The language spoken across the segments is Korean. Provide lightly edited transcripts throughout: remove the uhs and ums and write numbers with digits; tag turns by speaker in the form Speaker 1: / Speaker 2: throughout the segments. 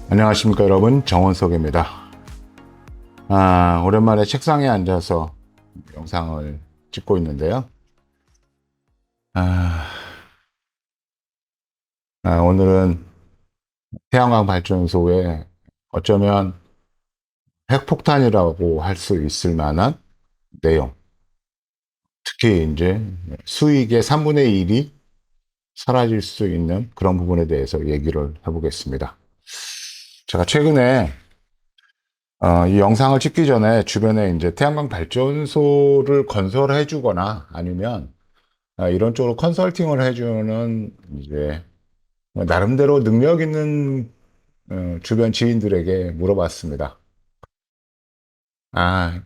Speaker 1: 안녕하십니까 여러분, 정원석입니다. 오랜만에 책상에 앉아서 영상을 찍고 있는데요. 아, 오늘은 태양광 발전소에 어쩌면 핵폭탄이라고 할 수 있을 만한 내용, 특히 이제 수익의 3분의 1이 사라질 수 있는 그런 부분에 대해서 얘기를 해보겠습니다. 제가 최근에 이 영상을 찍기 전에 주변에 이제 태양광 발전소를 건설해 주거나 아니면 이런 쪽으로 컨설팅을 해주는 이제 나름대로 능력 있는 주변 지인들에게 물어봤습니다.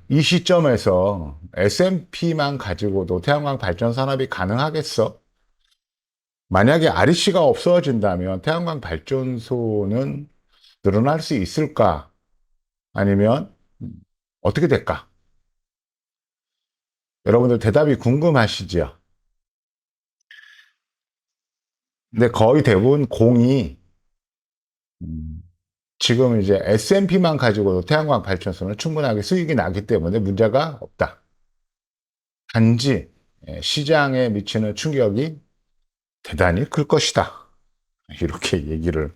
Speaker 1: 이 시점에서 S&P만 가지고도 태양광 발전 산업이 가능하겠어? 만약에 REC가 없어진다면 태양광 발전소는 늘어날 수 있을까? 아니면 어떻게 될까? 여러분들 대답이 궁금하시죠? 근데 거의 대부분 공이 음, 지금 이제 S&P만 가지고도 태양광 발전소는 충분하게 수익이 나기 때문에 문제가 없다. 단지 시장에 미치는 충격이 대단히 클 것이다. 이렇게 얘기를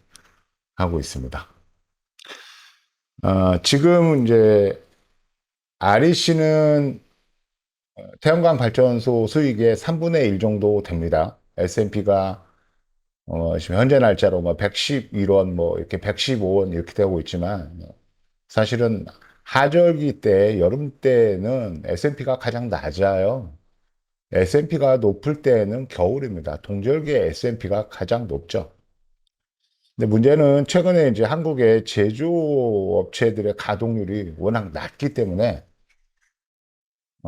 Speaker 1: 하고 있습니다. 지금 이제 REC는 태양광 발전소 수익의 3분의 1 정도 됩니다. S&P가 지금 현재 날짜로 뭐 111원, 뭐 이렇게 115원 이렇게 되고 있지만 사실은 하절기 때, 여름 때는 S&P가 가장 낮아요. S&P가 높을 때는 겨울입니다. 동절기에 S&P가 가장 높죠. 근데 문제는 최근에 이제 한국의 제조업체들의 가동률이 워낙 낮기 때문에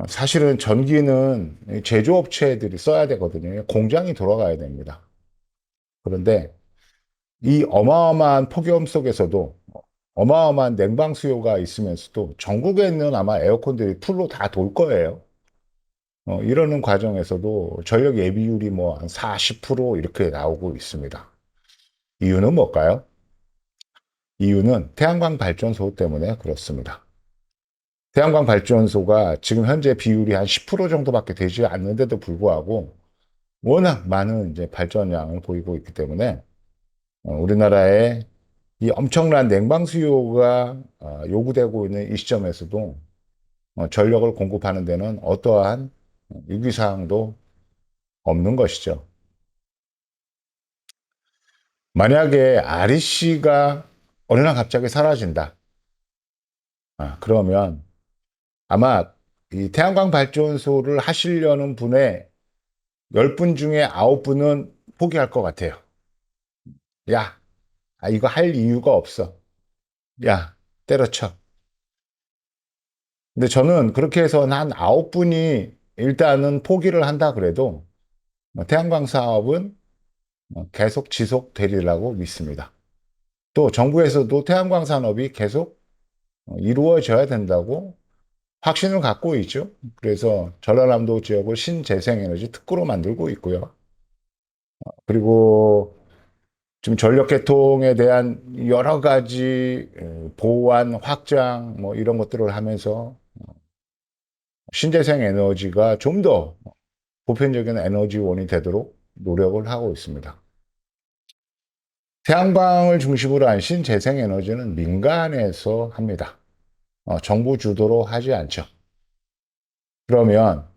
Speaker 1: 사실은 전기는 제조업체들이 써야 되거든요. 공장이 돌아가야 됩니다. 그런데 이 어마어마한 폭염 속에서도 어마어마한 냉방 수요가 있으면서도 전국에는 아마 에어컨들이 풀로 다 돌 거예요. 이러는 과정에서도 전력 예비율이 뭐 한 40% 이렇게 나오고 있습니다. 이유는 뭘까요? 이유는 태양광 발전소 때문에 그렇습니다. 태양광 발전소가 지금 현재 비율이 한 10% 정도밖에 되지 않는데도 불구하고 워낙 많은 이제 발전량을 보이고 있기 때문에 우리나라에 이 엄청난 냉방 수요가 요구되고 있는 이 시점에서도 전력을 공급하는 데는 어떠한 유기사항도 없는 것이죠. 만약에 REC가 어느 날 갑자기 사라진다. 그러면 아마 이 태양광 발전소를 하시려는 분의 10분 중에 9분은 포기할 것 같아요. 야, 이거 할 이유가 없어. 야, 때려쳐. 근데 저는 그렇게 해서 한 9분이 일단은 포기를 한다 그래도 태양광 사업은 계속 지속되리라고 믿습니다. 또 정부에서도 태양광 산업이 계속 이루어져야 된다고 확신을 갖고 있죠. 그래서 전라남도 지역을 신재생에너지 특구로 만들고 있고요. 그리고 지금 전력 개통에 대한 여러 가지 보완, 확장 뭐 이런 것들을 하면서 신재생 에너지가 좀 더 보편적인 에너지원이 되도록 노력을 하고 있습니다. 태양광을 중심으로 한 신재생 에너지는 민간에서 합니다. 정부 주도로 하지 않죠. 그러면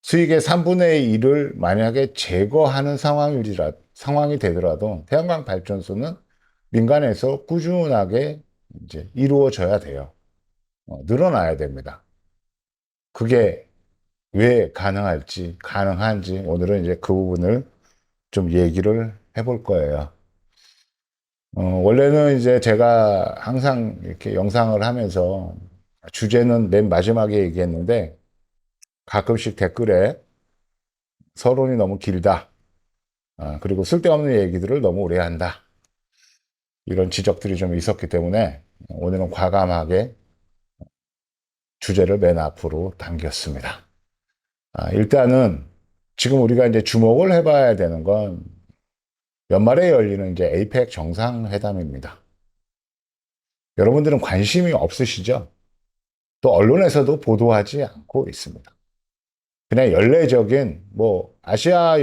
Speaker 1: 수익의 3분의 1을 만약에 제거하는 상황이 되더라도 태양광 발전소는 민간에서 꾸준하게 이제 이루어져야 돼요. 늘어나야 됩니다. 그게 왜 가능한지 오늘은 이제 그 부분을 좀 얘기를 해볼 거예요. 원래는 이제 제가 항상 이렇게 영상을 하면서 주제는 맨 마지막에 얘기했는데 가끔씩 댓글에 서론이 너무 길다. 그리고 쓸데없는 얘기들을 너무 오래 한다. 이런 지적들이 좀 있었기 때문에 오늘은 과감하게 주제를 맨 앞으로 당겼습니다. 일단은 지금 우리가 이제 주목을 해봐야 되는 건 연말에 열리는 이제 에이펙 정상회담입니다. 여러분들은 관심이 없으시죠? 또 언론에서도 보도하지 않고 있습니다. 그냥 연례적인 뭐 아시아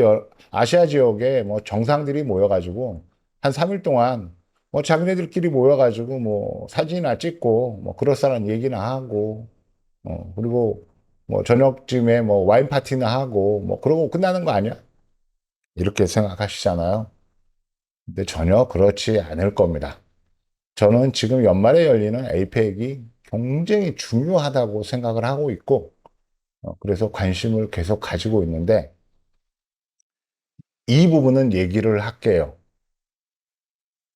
Speaker 1: 지역에 뭐 정상들이 모여가지고 한 3일 동안 뭐 자기네들끼리 모여가지고 뭐 사진이나 찍고 뭐 그럴싸한 얘기나 하고 그리고 뭐 저녁쯤에 뭐 와인 파티나 하고 뭐 그러고 끝나는 거 아니야? 이렇게 생각하시잖아요. 근데 전혀 그렇지 않을 겁니다. 저는 지금 연말에 열리는 에이펙이 굉장히 중요하다고 생각을 하고 있고, 그래서 관심을 계속 가지고 있는데, 이 부분은 얘기를 할게요.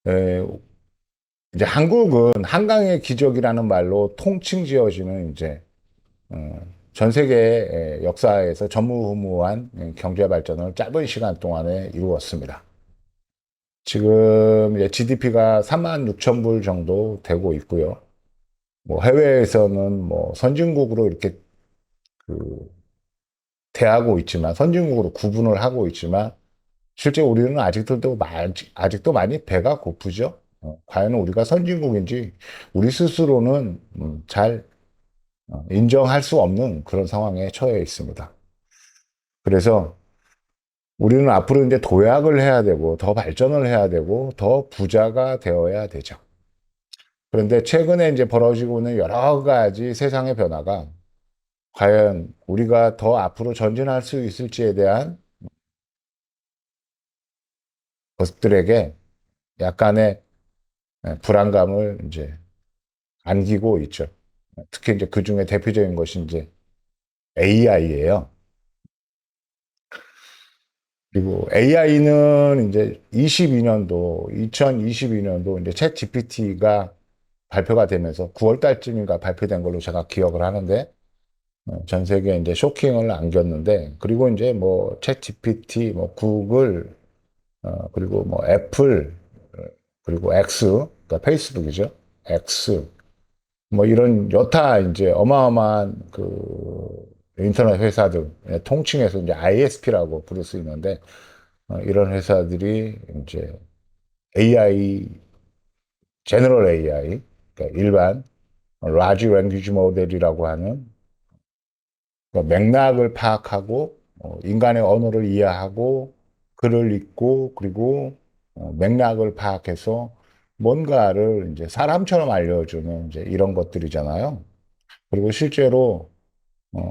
Speaker 1: 에, 이제 한국은 한강의 기적이라는 말로 통칭 지어지는 이제, 전 세계 역사에서 전무후무한 경제 발전을 짧은 시간 동안에 이루었습니다. 지금 이제 GDP가 3만 6천 불 정도 되고 있고요. 뭐 해외에서는 뭐 선진국으로 이렇게 그 대하고 있지만 선진국으로 구분을 하고 있지만 실제 우리는 아직도 많이 배가 고프죠. 과연 우리가 선진국인지 우리 스스로는 잘 인정할 수 없는 그런 상황에 처해 있습니다. 그래서 우리는 앞으로 이제 도약을 해야 되고 더 발전을 해야 되고 더 부자가 되어야 되죠. 그런데 최근에 이제 벌어지고 있는 여러 가지 세상의 변화가 과연 우리가 더 앞으로 전진할 수 있을지에 대한 것들에게 약간의 불안감을 이제 안기고 있죠. 특히 이제 그 중에 대표적인 것이 이제 AI예요. 그리고 AI는 이제 2022년도 이제 챗 GPT가 발표가 되면서 9월 달쯤인가 발표된 걸로 제가 기억을 하는데 전 세계에 이제 쇼킹을 안겼는데 그리고 이제 뭐 챗 GPT, 뭐 구글, 그리고 뭐 애플, 그리고 X, 그러니까 페이스북이죠. X, 뭐 이런 여타 이제 어마어마한 그 인터넷 회사들 통칭해서 이제 ISP라고 부를 수 있는데 이런 회사들이 이제 AI, 제너럴 AI, 그러니까 일반 라지 랭귀지 모델이라고 하는 그러니까 맥락을 파악하고 인간의 언어를 이해하고 글을 읽고 그리고 맥락을 파악해서 뭔가를 이제 사람처럼 알려주는 이제 이런 것들이잖아요. 그리고 실제로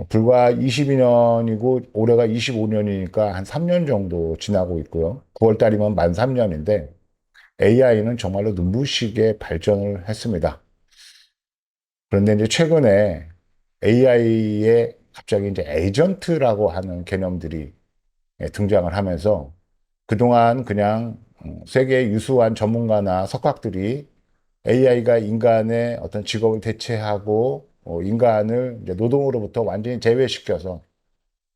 Speaker 1: 불과 22년이고 올해가 25년이니까 한 3년 정도 지나고 있고요. 9월 달이면 만 3년인데 AI는 정말로 눈부시게 발전을 했습니다. 그런데 이제 최근에 AI에 갑자기 이제 에이전트라고 하는 개념들이 등장을 하면서 그동안 그냥 세계 유수한 전문가나 석학들이 AI가 인간의 어떤 직업을 대체하고 인간을 이제 노동으로부터 완전히 제외시켜서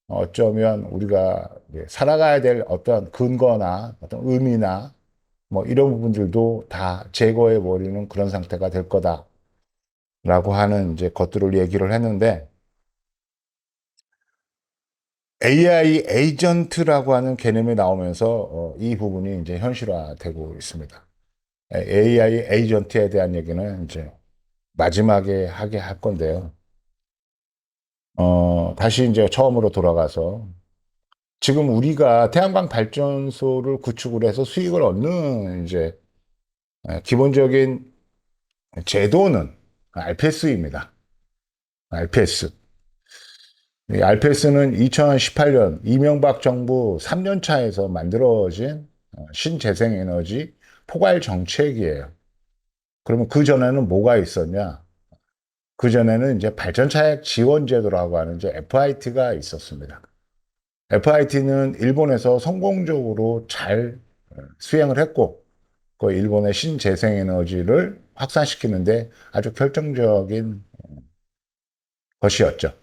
Speaker 1: 어쩌면 우리가 살아가야 될 어떤 근거나 어떤 의미나 뭐 이런 부분들도 다 제거해 버리는 그런 상태가 될 거다라고 하는 이제 것들을 얘기를 했는데 AI 에이전트라고 하는 개념이 나오면서 이 부분이 이제 현실화되고 있습니다. AI 에이전트에 대한 얘기는 이제 마지막에 하게 할 건데요. 다시 이제 처음으로 돌아가서 지금 우리가 태양광 발전소를 구축을 해서 수익을 얻는 이제 기본적인 제도는 알페스입니다. 알페스. 이 알페스는 2018년 이명박 정부 3년 차에서 만들어진 신재생에너지 포괄 정책이에요. 그러면 그 전에는 뭐가 있었냐? 그 전에는 이제 발전차액 지원 제도라고 하는 이제 FIT가 있었습니다. FIT는 일본에서 성공적으로 잘 수행을 했고, 그 일본의 신재생에너지를 확산시키는데 아주 결정적인 것이었죠.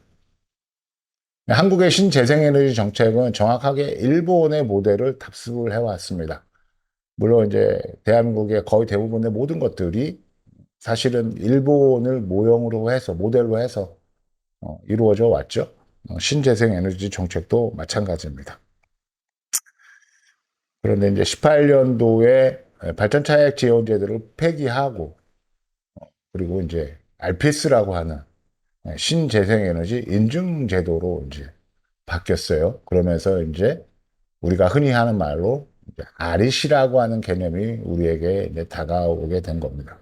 Speaker 1: 한국의 신재생에너지 정책은 정확하게 일본의 모델을 답습을 해왔습니다. 물론 이제 대한민국의 거의 대부분의 모든 것들이 사실은 일본을 모형으로 해서 모델로 해서 이루어져 왔죠. 신재생에너지 정책도 마찬가지입니다. 그런데 이제 18년도에 발전차액 지원제도를 폐기하고 그리고 이제 RPS라고 하는 신재생에너지 인증제도로 이제 바뀌었어요. 그러면서 이제 우리가 흔히 하는 말로 REC라고 하는 개념이 우리에게 이제 다가오게 된 겁니다.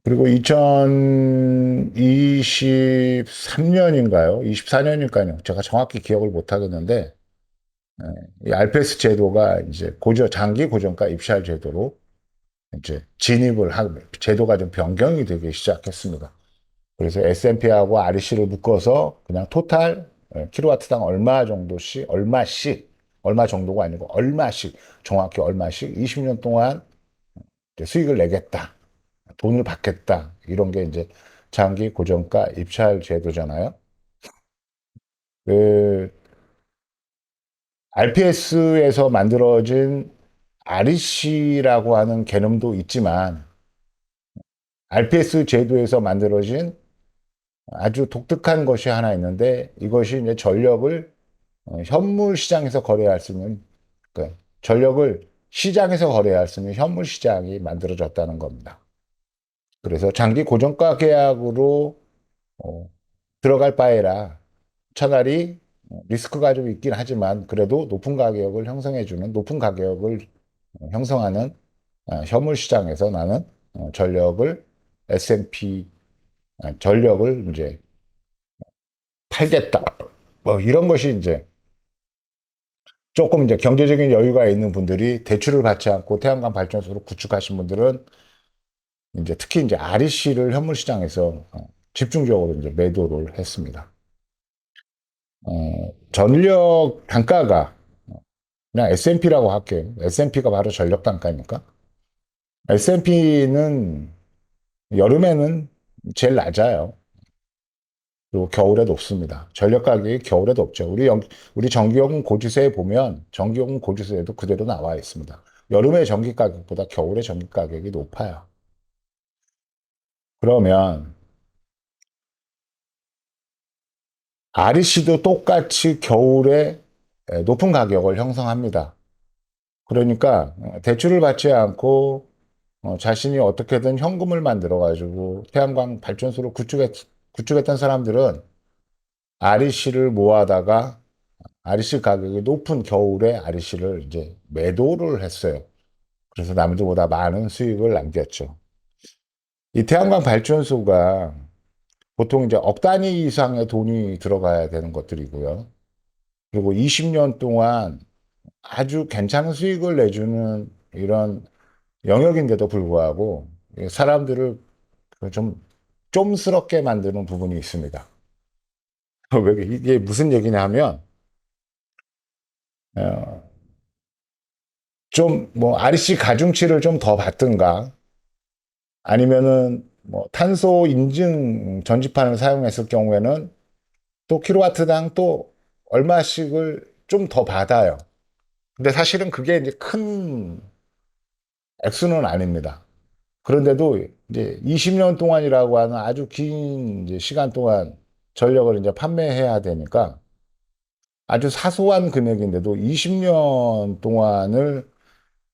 Speaker 1: 그리고 2023년인가요? 24년인가요? 제가 정확히 기억을 못 하겠는데, 이 RPS 제도가 이제 장기 고정가 입찰 제도로 이제 진입을 하고, 제도가 좀 변경이 되기 시작했습니다. 그래서 S&P하고 REC를 묶어서 그냥 토탈 킬로와트당 얼마 정도가 아니고 얼마씩, 정확히 얼마씩 20년 동안 수익을 내겠다. 돈을 받겠다. 이런 게 이제 장기 고정가 입찰 제도잖아요. 그 RPS에서 만들어진 REC라고 하는 개념도 있지만 RPS 제도에서 만들어진 아주 독특한 것이 하나 있는데 이것이 이제 전력을 현물 시장에서 거래할 수 있는 그러니까 전력을 시장에서 거래할 수 있는 현물 시장이 만들어졌다는 겁니다. 그래서 장기 고정가 계약으로 어, 들어갈 바에라 차라리 리스크가 좀 있긴 하지만 그래도 높은 가격을 형성하는 현물 시장에서 나는 전력을 S&P 전력을 이제 팔겠다. 뭐 이런 것이 이제 조금 이제 경제적인 여유가 있는 분들이 대출을 받지 않고 태양광 발전소를 구축하신 분들은 이제 특히 이제 REC를 현물 시장에서 집중적으로 이제 매도를 했습니다. 전력 단가가 그냥 S&P라고 할게요. S&P가 바로 전력 단가니까. S&P는 여름에는 제일 낮아요. 그리고 겨울에 높습니다. 전력 가격이 겨울에 높죠. 우리 전기요금 고지서에 보면 전기요금 고지서에도 그대로 나와 있습니다. 여름의 전기 가격보다 겨울의 전기 가격이 높아요. 그러면 REC도 똑같이 겨울에 높은 가격을 형성합니다. 그러니까 대출을 받지 않고 자신이 어떻게든 현금을 만들어 가지고 태양광 발전소를 구축했던 사람들은 REC를 모아다가 REC 가격이 높은 겨울에 REC를 이제 매도를 했어요. 그래서 남들보다 많은 수익을 남겼죠. 이 태양광 발전소가 보통 이제 억 단위 이상의 돈이 들어가야 되는 것들이고요. 그리고 20년 동안 아주 괜찮은 수익을 내주는 이런 영역인데도 불구하고 사람들을 좀 좀스럽게 만드는 부분이 있습니다. 왜 이게 무슨 얘기냐 하면 어, 좀뭐 REC 가중치를 좀 더 받든가 아니면은 뭐 탄소 인증 전지판을 사용했을 경우에는 또 킬로와트당 또 얼마씩을 좀 더 받아요. 근데 사실은 그게 이제 큰 액수는 아닙니다. 그런데도 이제 20년 동안이라고 하는 아주 긴 이제 시간 동안 전력을 이제 판매해야 되니까 아주 사소한 금액인데도 20년 동안을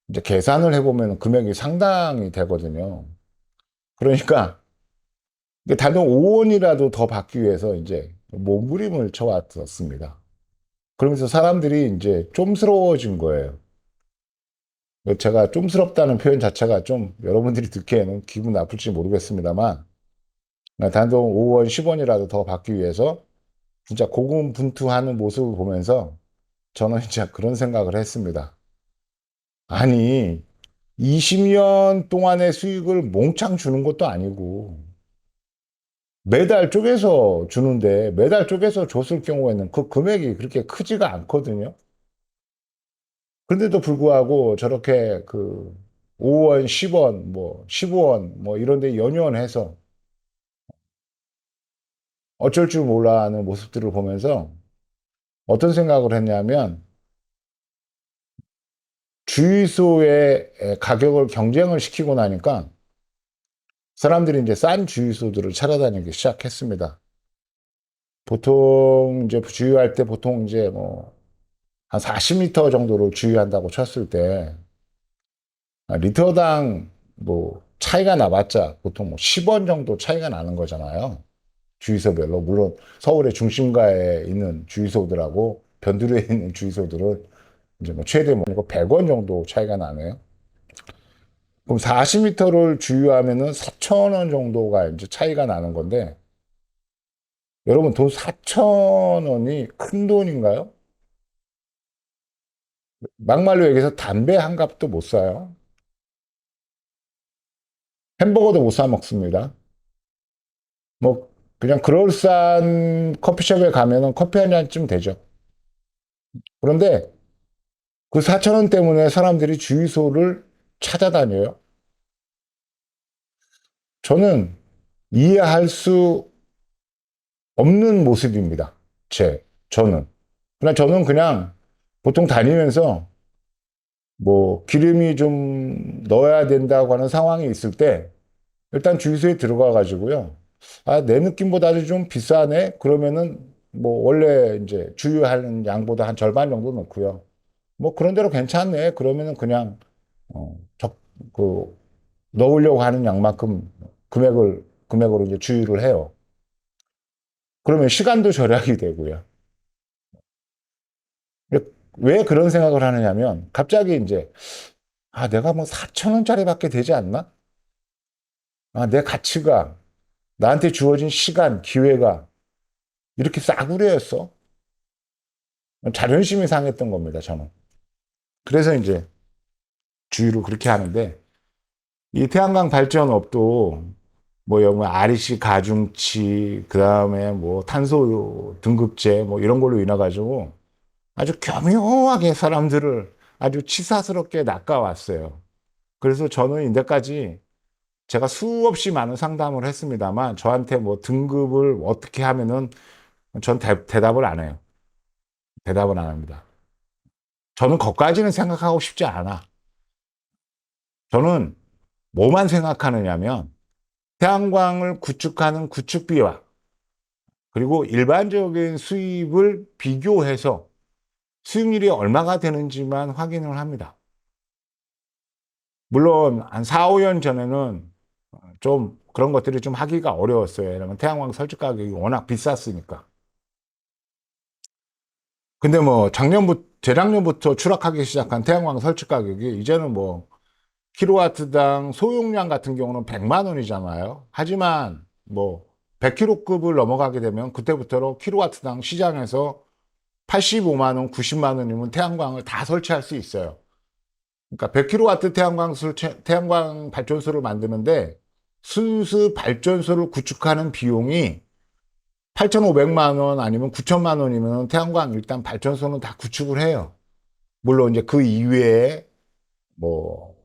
Speaker 1: 이제 계산을 해보면 금액이 상당히 되거든요. 그러니까 단돈 5원이라도 더 받기 위해서 이제 몸부림을 쳐왔었습니다. 그러면서 사람들이 이제 좀스러워진 거예요. 제가 좀스럽다는 표현 자체가 좀 여러분들이 듣기에는 기분 나쁠지 모르겠습니다만 단돈 5원, 10원이라도 더 받기 위해서 진짜 고군분투하는 모습을 보면서 저는 진짜 그런 생각을 했습니다. 아니, 20년 동안의 수익을 몽창 주는 것도 아니고 매달 쪼개서 주는데 매달 쪼개서 줬을 경우에는 그 금액이 그렇게 크지가 않거든요. 그런데도 불구하고 저렇게 그 5원, 10원, 뭐 15원 뭐 이런 데 연연해서 어쩔 줄 몰라 하는 모습들을 보면서 어떤 생각을 했냐면 주유소의 가격을 경쟁을 시키고 나니까 사람들이 이제 싼 주유소들을 찾아다니기 시작했습니다. 보통 이제 주유할 때 보통 이제 뭐 한 40리터 정도를 주유한다고 쳤을 때 리터당 뭐 차이가 나봤자 보통 뭐 10원 정도 차이가 나는 거잖아요. 주유소별로. 물론 서울의 중심가에 있는 주유소들하고 변두리에 있는 주유소들은 이제 뭐 최대 뭐 100원 정도 차이가 나네요. 그럼 40m를 주유하면은 4,000원 정도가 이제 차이가 나는 건데, 여러분 돈 4,000원이 큰 돈인가요? 막말로 얘기해서 담배 한 갑도 못 사요. 햄버거도 못 사 먹습니다. 뭐 그냥 그럴싸한 커피숍에 가면은 커피 한 잔쯤 되죠. 그런데 그 4,000원 때문에 사람들이 주유소를 찾아다녀요. 저는 이해할 수 없는 모습입니다. 저는. 그냥 저는 그냥 보통 다니면서 뭐 기름이 좀 넣어야 된다고 하는 상황이 있을 때 일단 주유소에 들어가 가지고요. 아, 내 느낌보다도 좀 비싸네? 그러면은 뭐 원래 이제 주유하는 양보다 한 절반 정도 넣고요. 뭐 그런 대로 괜찮네. 그러면은 그냥 그 넣으려고 하는 양만큼 금액으로 이제 주유를 해요. 그러면 시간도 절약이 되고요. 왜 그런 생각을 하느냐면 갑자기 이제 아, 내가 뭐 4천 원짜리밖에 되지 않나? 아, 내 가치가 나한테 주어진 시간, 기회가 이렇게 싸구려였어. 자존심이 상했던 겁니다, 저는. 그래서 이제 주의를 그렇게 하는데, 이 태양광 발전업도 뭐, 뭐 REC 가중치, 그 다음에 뭐 탄소 등급제 뭐 이런 걸로 인해 가지고 아주 교묘하게 사람들을 아주 치사스럽게 낚아왔어요. 그래서 저는 이제까지 제가 수없이 많은 상담을 했습니다만 저한테 뭐 등급을 어떻게 하면은 전 대답을 안 해요. 대답을 안 합니다. 저는 거기까지는 생각하고 싶지 않아. 저는 뭐만 생각하느냐면 태양광을 구축하는 구축비와 그리고 일반적인 수입을 비교해서 수익률이 얼마가 되는지만 확인을 합니다. 물론 한 4, 5년 전에는 좀 그런 것들이 좀 하기가 어려웠어요. 왜냐면 태양광 설치 가격이 워낙 비쌌으니까. 근데 뭐 재작년부터 추락하기 시작한 태양광 설치 가격이 이제는 뭐 킬로와트당 소용량 같은 경우는 100만 원이잖아요. 하지만 뭐 100kW급을 넘어가게 되면 그때부터로 킬로와트당 시장에서 85만 원, 90만 원이면 태양광을 다 설치할 수 있어요. 그러니까 100kW 태양광 발전소를 만드는데 순수 발전소를 구축하는 비용이 8,500만 원 아니면 9천만 원이면 태양광 일단 발전소는 다 구축을 해요. 물론 이제 그 이외에 뭐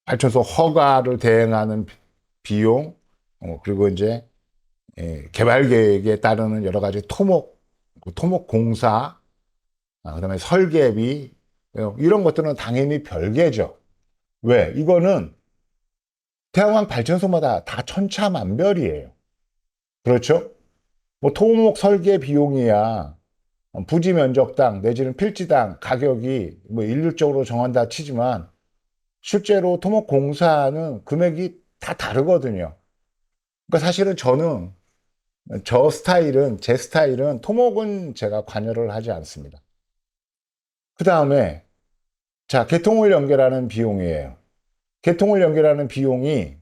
Speaker 1: 발전소 허가를 대행하는 비용, 그리고 이제 개발 계획에 따르는 여러 가지 토목 공사, 그다음에 설계비 이런 것들은 당연히 별개죠. 왜? 이거는 태양광 발전소마다 다 천차만별이에요. 그렇죠? 뭐 토목 설계 비용이야 부지 면적당 내지는 필지당 가격이 뭐 일률적으로 정한다 치지만 실제로 토목 공사는 금액이 다 다르거든요. 그러니까 사실은 제 스타일은 토목은 제가 관여를 하지 않습니다. 그 다음에, 자, 개통을 연결하는 비용이에요. 개통을 연결하는 비용이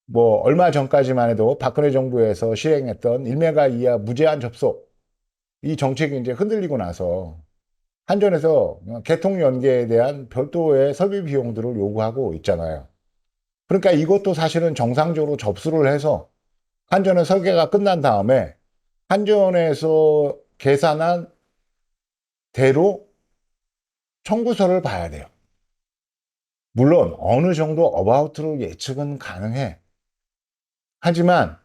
Speaker 1: 뭐 얼마 전까지만 해도 박근혜 정부에서 시행했던 1메가 이하 무제한 접속 이 정책이 이제 흔들리고 나서 한전에서 개통 연계에 대한 별도의 설비 비용들을 요구하고 있잖아요. 그러니까 이것도 사실은 정상적으로 접수를 해서 한전의 설계가 끝난 다음에 한전에서 계산한 대로 청구서를 봐야 돼요. 물론 어느 정도 어바우트로 예측은 가능해. 하지만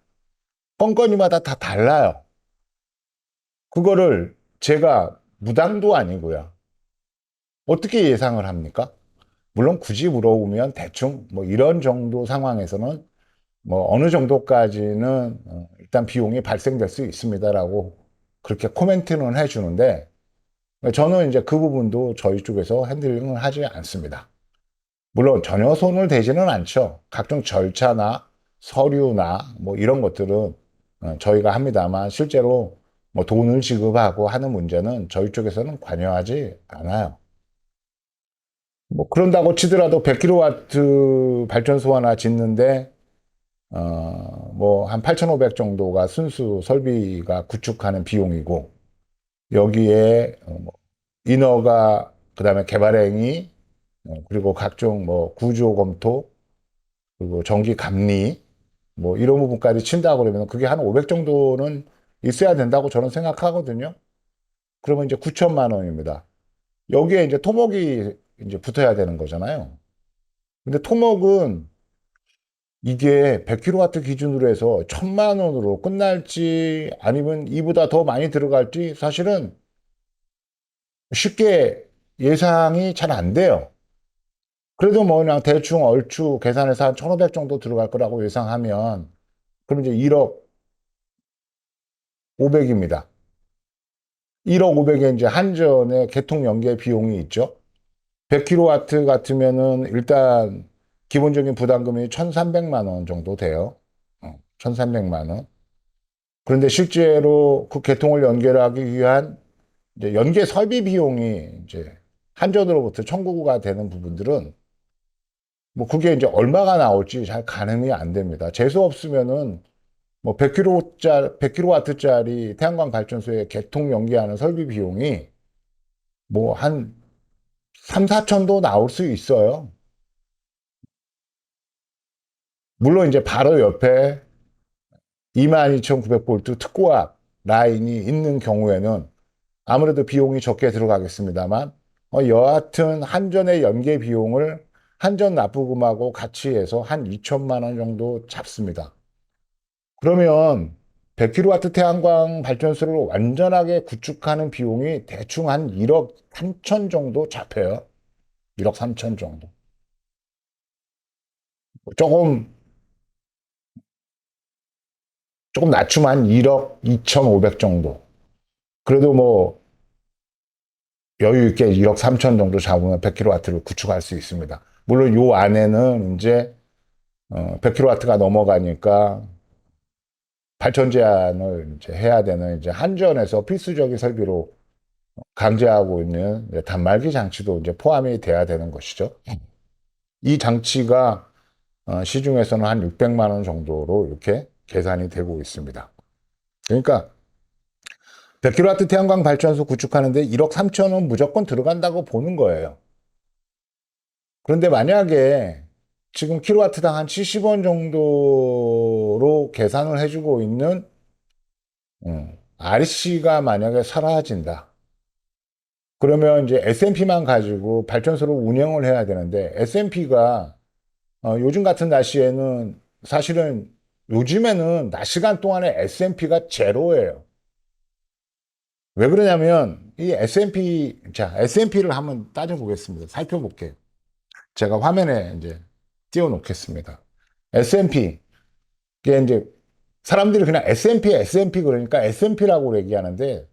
Speaker 1: 건건이마다 다 달라요. 그거를 제가 무당도 아니고요. 어떻게 예상을 합니까? 물론 굳이 물어보면 대충 뭐 이런 정도 상황에서는 뭐 어느 정도까지는 일단 비용이 발생될 수 있습니다라고 그렇게 코멘트는 해주는데 저는 이제 그 부분도 저희 쪽에서 핸들링을 하지 않습니다. 물론 전혀 손을 대지는 않죠. 각종 절차나 서류나 뭐 이런 것들은 저희가 합니다만 실제로 뭐 돈을 지급하고 하는 문제는 저희 쪽에서는 관여하지 않아요. 뭐 그런다고 치더라도 100kW 발전소 하나 짓는데 뭐 한 8,500 정도가 순수 설비가 구축하는 비용이고 여기에 뭐 인허가 그다음에 개발행위 그리고 각종 뭐 구조 검토 그리고 정기 감리 뭐 이런 부분까지 친다 그러면 그게 한 500 정도는 있어야 된다고 저는 생각하거든요. 그러면 이제 9천만 원입니다. 여기에 이제 토목이 이제 붙어야 되는 거잖아요. 근데 토목은 이게 100kW 기준으로 해서 1,000만 원으로 끝날지 아니면 이보다 더 많이 들어갈지 사실은 쉽게 예상이 잘 안 돼요. 그래도 뭐 그냥 대충 얼추 계산해서 한 1,500 정도 들어갈 거라고 예상하면 그럼 이제 1억 500입니다. 1억 500에 이제 한전의 개통 연계 비용이 있죠. 100kW 같으면은 일단 기본적인 부담금이 1,300만 원 정도 돼요. 1,300만 원. 그런데 실제로 그 개통을 연결하기 위한 이제 연계 설비 비용이 이제 한전으로부터 청구가 되는 부분들은 뭐 그게 이제 얼마가 나올지 잘 가늠이 안 됩니다. 재수 없으면은 뭐 100kW짜리, 100kW짜리 태양광 발전소의 개통 연계하는 설비 비용이 뭐 한 3, 4천도 나올 수 있어요. 물론 이제 바로 옆에 22,900V 특고압 라인이 있는 경우에는 아무래도 비용이 적게 들어가겠습니다만 여하튼 한전의 연계 비용을 한전 납부금하고 같이 해서 한 2천만 원 정도 잡습니다. 그러면 100kW 태양광 발전소를 완전하게 구축하는 비용이 대충 한 1억 3천 정도 잡혀요. 1억 3천 정도. 조금, 조금 낮추면 한 1억 2,500 정도. 그래도 뭐 여유 있게 1억 3천 정도 잡으면 100kW를 구축할 수 있습니다. 물론 요 안에는 이제 100kW가 넘어가니까 발전 제한을 이제 해야 되는 이제 한전에서 필수적인 설비로 강제하고 있는 단말기 장치도 이제 포함이 돼야 되는 것이죠. 이 장치가 시중에서는 한 600만 원 정도로 이렇게 계산이 되고 있습니다. 그러니까 100kW 태양광 발전소 구축하는데 1억 3천 원 무조건 들어간다고 보는 거예요. 그런데 만약에 지금 킬로와트당 한 70원 정도로 계산을 해주고 있는 RC가 만약에 사라진다. 그러면 이제 S&P만 가지고 발전소를 운영을 해야 되는데 S&P가 요즘 같은 날씨에는 사실은 요즘에는 낮 시간 동안에 S&P가 제로예요. 왜 그러냐면 이 S&P 자 S&P를 한번 따져보겠습니다. 살펴볼게요. 제가 화면에 이제 띄워놓겠습니다. S&P 이게 이제 사람들이 그냥 S&P S&P 그러니까 S&P라고 얘기하는데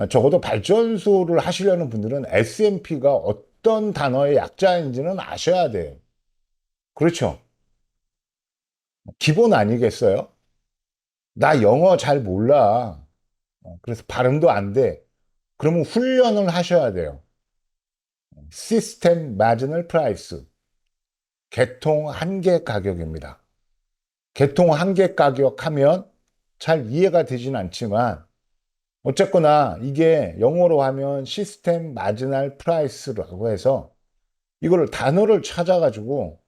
Speaker 1: 적어도 발전소를 하시려는 분들은 S&P가 어떤 단어의 약자인지는 아셔야 돼요. 그렇죠? 기본 아니겠어요? 나 영어 잘 몰라. 그래서 발음도 안 돼. 그러면 훈련을 하셔야 돼요. 시스템 마지널 프라이스. 개통 한계 가격입니다. 개통 한계 가격 하면 잘 이해가 되진 않지만 어쨌거나 이게 영어로 하면 시스템 마지널 프라이스라고 해서 이거를 단어를 찾아가지고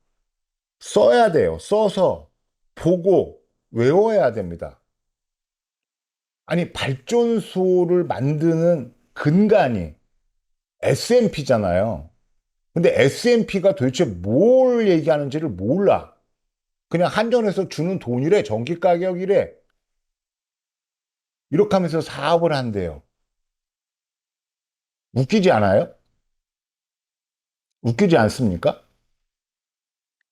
Speaker 1: 써야 돼요. 써서 보고 외워야 됩니다. 아니, 발전소를 만드는 근간이 S&P잖아요. 근데 S&P가 도대체 뭘 얘기하는지를 몰라. 그냥 한전에서 주는 돈이래, 전기 가격이래. 이렇게 하면서 사업을 한대요. 웃기지 않아요? 웃기지 않습니까?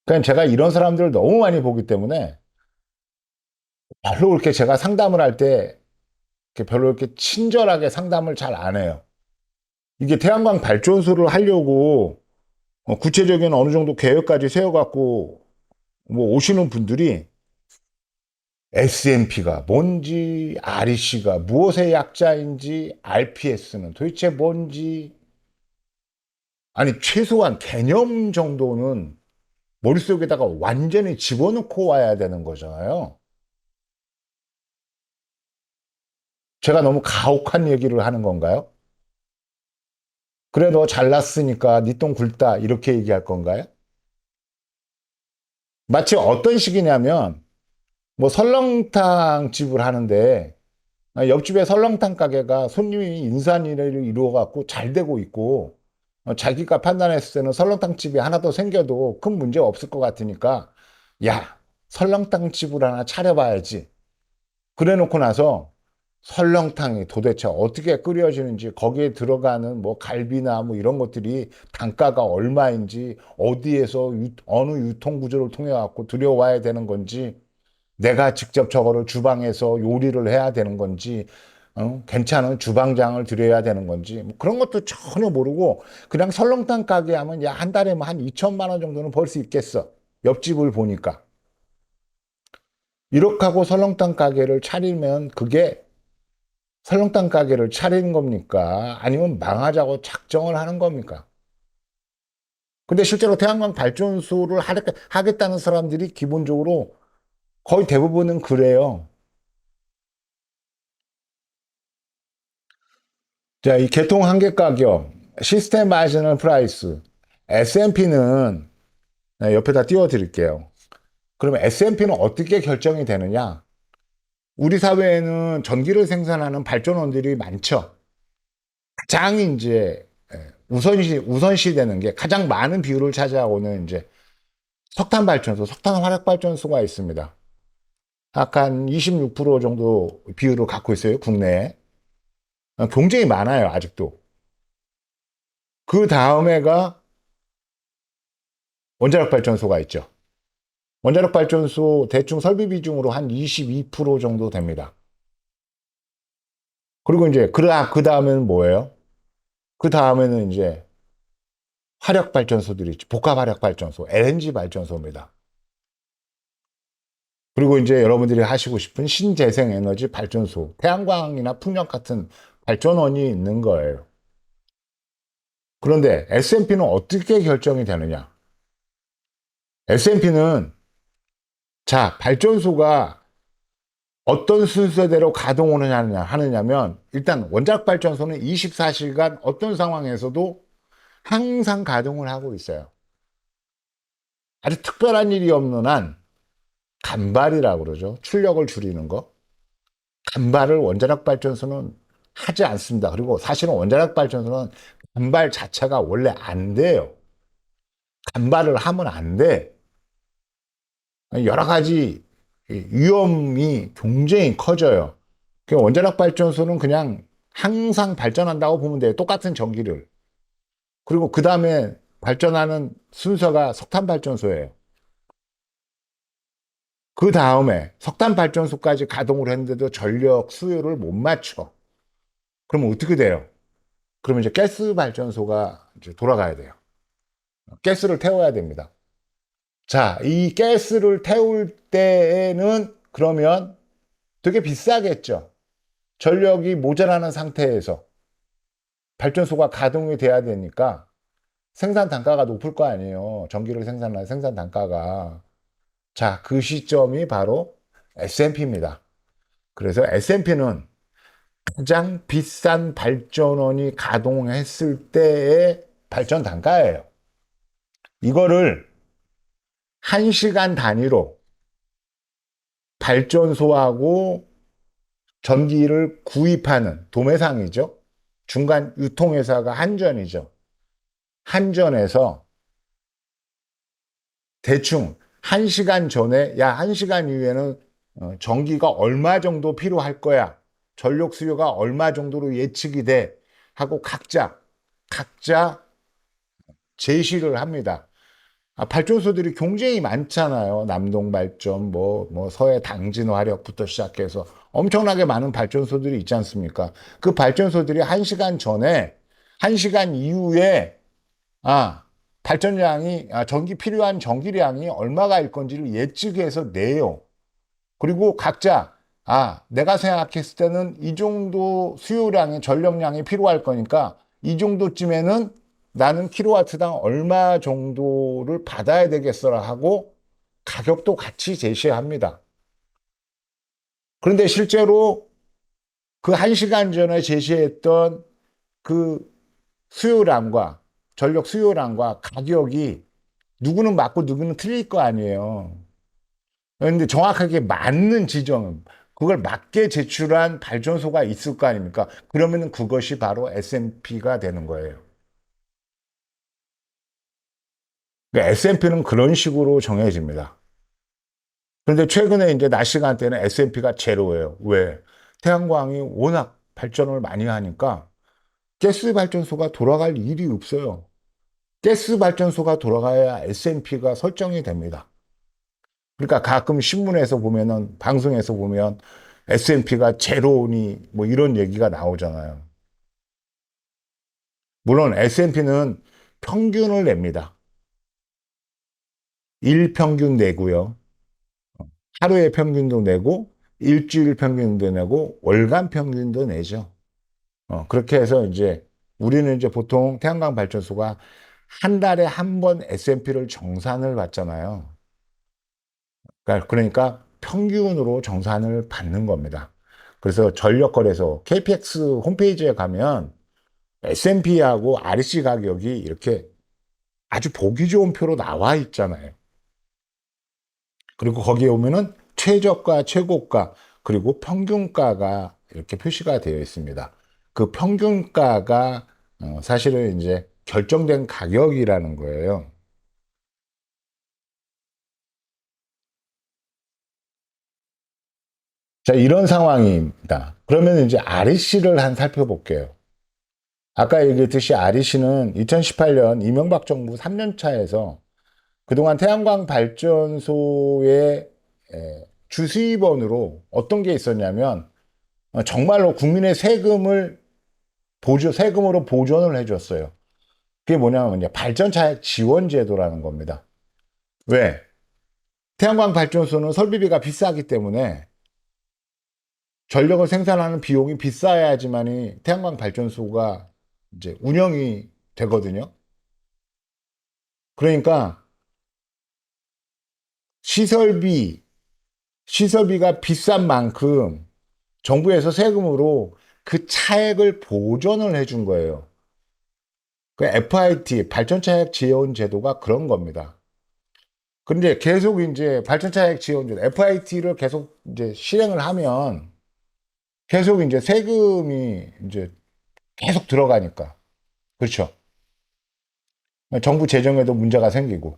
Speaker 1: 그냥 제가 이런 사람들을 너무 많이 보기 때문에 별로 그렇게 제가 상담을 할 때 별로 이렇게 친절하게 상담을 잘 안 해요. 이게 태양광 발전소를 하려고 구체적인 어느 정도 계획까지 세워갖고 뭐 오시는 분들이 S&P가 뭔지, REC가 무엇의 약자인지, RPS는 도대체 뭔지, 아니, 최소한 개념 정도는 머릿속에다가 완전히 집어넣고 와야 되는 거잖아요. 제가 너무 가혹한 얘기를 하는 건가요? 그래, 너 잘났으니까 네 똥 굵다. 이렇게 얘기할 건가요? 마치 어떤 식이냐면, 뭐 설렁탕 집을 하는데, 옆집에 설렁탕 가게가 손님이 인산일을 이루어갖고 잘 되고 있고, 자기가 판단했을 때는 설렁탕 집이 하나 더 생겨도 큰 문제 없을 것 같으니까, 야, 설렁탕 집을 하나 차려봐야지. 그래 놓고 나서 설렁탕이 도대체 어떻게 끓여지는지, 거기에 들어가는 뭐 갈비나 뭐 이런 것들이 단가가 얼마인지, 어디에서 어느 유통 구조를 통해 갖고 들여와야 되는 건지, 내가 직접 저거를 주방에서 요리를 해야 되는 건지, 괜찮은 주방장을 들여야 되는 건지, 뭐 그런 것도 전혀 모르고 그냥 설렁탕 가게 하면 야, 한 달에 뭐 한 2천만 원 정도는 벌 수 있겠어. 옆집을 보니까. 이렇게 하고 설렁탕 가게를 차리면 그게 설렁탕 가게를 차리는 겁니까? 아니면 망하자고 작정을 하는 겁니까? 근데 실제로 태양광 발전소를 하겠다는 사람들이 기본적으로 거의 대부분은 그래요. 자, 이 개통 한계 가격, 시스템 마지널 프라이스, S&P는 옆에다 띄워 드릴게요. 그러면 S&P는 어떻게 결정이 되느냐? 우리 사회에는 전기를 생산하는 발전원들이 많죠. 가장 이제 우선시 되는 게 가장 많은 비율을 차지하고는 이제 석탄 발전소, 석탄 화력 발전소가 있습니다. 약 한 26% 정도 비율을 갖고 있어요, 국내에. 굉장히 많아요, 아직도. 그 다음에가 원자력 발전소가 있죠. 원자력 발전소 대충 설비 비중으로 한 22% 정도 됩니다. 그리고 이제 그 다음에는 뭐예요? 그 다음에는 이제 화력 발전소들이 있죠. 복합 화력 발전소, LNG 발전소입니다. 그리고 이제 여러분들이 하시고 싶은 신재생 에너지 발전소, 태양광이나 풍력 같은 발전원이 있는 거예요. 그런데 S&P는 어떻게 결정이 되느냐? S&P는 자, 발전소가 어떤 순서대로 가동을 하느냐면 일단 원자력 발전소는 24시간 어떤 상황에서도 항상 가동을 하고 있어요. 아주 특별한 일이 없는 한 간발이라고 그러죠. 출력을 줄이는 거. 간발을 원자력 발전소는 하지 않습니다. 그리고 사실은 원자력 발전소는 간발 자체가 원래 안 돼요. 간발을 하면 안 돼. 여러 가지 위험이 굉장히 커져요. 원자력 발전소는 그냥 항상 발전한다고 보면 돼요. 똑같은 전기를. 그리고 그 다음에 발전하는 순서가 석탄 발전소예요. 그 다음에 석탄 발전소까지 가동을 했는데도 전력 수요를 못 맞춰. 그러면 어떻게 돼요? 그러면 이제 가스 발전소가 이제 돌아가야 돼요. 가스를 태워야 됩니다. 자, 이 가스를 태울 때에는 그러면 되게 비싸겠죠. 전력이 모자라는 상태에서 발전소가 가동이 돼야 되니까 생산 단가가 높을 거 아니에요. 전기를 생산하는 생산 단가가. 자, 그 시점이 바로 S&P입니다. 그래서 S&P는 가장 비싼 발전원이 가동했을 때의 발전 단가예요. 이거를 1시간 단위로 발전소하고 전기를 구입하는 도매상이죠. 중간 유통회사가 한전이죠. 한전에서 대충 1시간 전에, 야, 1시간 이후에는 전기가 얼마 정도 필요할 거야. 전력 수요가 얼마 정도로 예측이 돼. 하고 각자 제시를 합니다. 발전소들이 굉장히 많잖아요. 남동발전, 뭐 서해 당진화력부터 시작해서 엄청나게 많은 발전소들이 있지 않습니까? 그 발전소들이 1시간 전에, 1시간 이후에, 아, 전기 필요한 전기량이 얼마가 일 건지를 예측해서 내요. 그리고 각자, 내가 생각했을 때는 이 정도 수요량의 전력량이 필요할 거니까 이 정도쯤에는 나는 킬로와트당 얼마 정도를 받아야 되겠어라 하고 가격도 같이 제시합니다. 그런데 실제로 그 1시간 전에 제시했던 그 수요량과 전력 수요량과 가격이 누구는 맞고 누구는 틀릴 거 아니에요. 그런데 정확하게 맞는 지점, 그걸 맞게 제출한 발전소가 있을 거 아닙니까? 그러면 그것이 바로 S&P가 되는 거예요. S&P는 그런 식으로 정해집니다. 그런데 최근에 이제 낮 시간대는 S&P가 제로예요. 왜? 태양광이 워낙 발전을 많이 하니까 가스 발전소가 돌아갈 일이 없어요. 가스 발전소가 돌아가야 S&P가 설정이 됩니다. 그러니까 가끔 신문에서 보면은 방송에서 보면 S&P가 제로니 뭐 이런 얘기가 나오잖아요. 물론 S&P는 평균을 냅니다. 일평균 내고요. 하루의 평균도 내고 일주일 평균도 내고 월간 평균도 내죠. 그렇게 해서 이제 우리는 이제 보통 태양광 발전소가 한 달에 한 번 S&P를 정산을 받잖아요. 그러니까 평균으로 정산을 받는 겁니다. 그래서 전력거래소 KPX 홈페이지에 가면 S&P하고 REC 가격이 이렇게 아주 보기 좋은 표로 나와 있잖아요. 그리고 거기에 오면은 최저가, 최고가, 그리고 평균가가 이렇게 표시가 되어 있습니다. 그 평균가가 사실은 이제 결정된 가격이라는 거예요. 자, 이런 상황입니다. 그러면 이제 REC를 한 살펴볼게요. 아까 얘기했듯이 REC는 2018년 이명박 정부 3년 차에서 그동안 태양광 발전소의 주수입원으로 어떤 게 있었냐면 정말로 국민의 세금으로 보존을 해줬어요. 그게 뭐냐면 이제 발전차액 지원 제도라는 겁니다. 왜? 태양광 발전소는 설비비가 비싸기 때문에 전력을 생산하는 비용이 비싸야지만이 태양광 발전소가 이제 운영이 되거든요. 그러니까 시설비, 시설비가 비싼 만큼 정부에서 세금으로 그 차액을 보전을 해준 거예요. 그 FIT, 발전차액 지원 제도가 그런 겁니다. 근데 계속 이제 발전차액 지원 제도, FIT를 계속 이제 실행을 하면 계속 이제 세금이 이제 계속 들어가니까. 그렇죠. 정부 재정에도 문제가 생기고.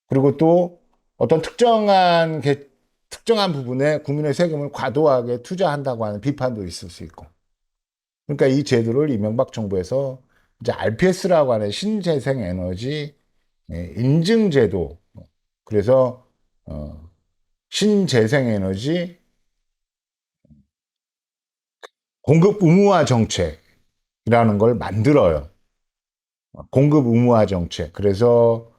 Speaker 1: 그리고 또 어떤 특정한 부분에 국민의 세금을 과도하게 투자한다고 하는 비판도 있을 수 있고. 그러니까 이 제도를 이명박 정부에서 이제 RPS라고 하는 신재생 에너지 인증 제도. 그래서 신재생 에너지 공급 의무화 정책이라는 걸 만들어요. 공급 의무화 정책. 그래서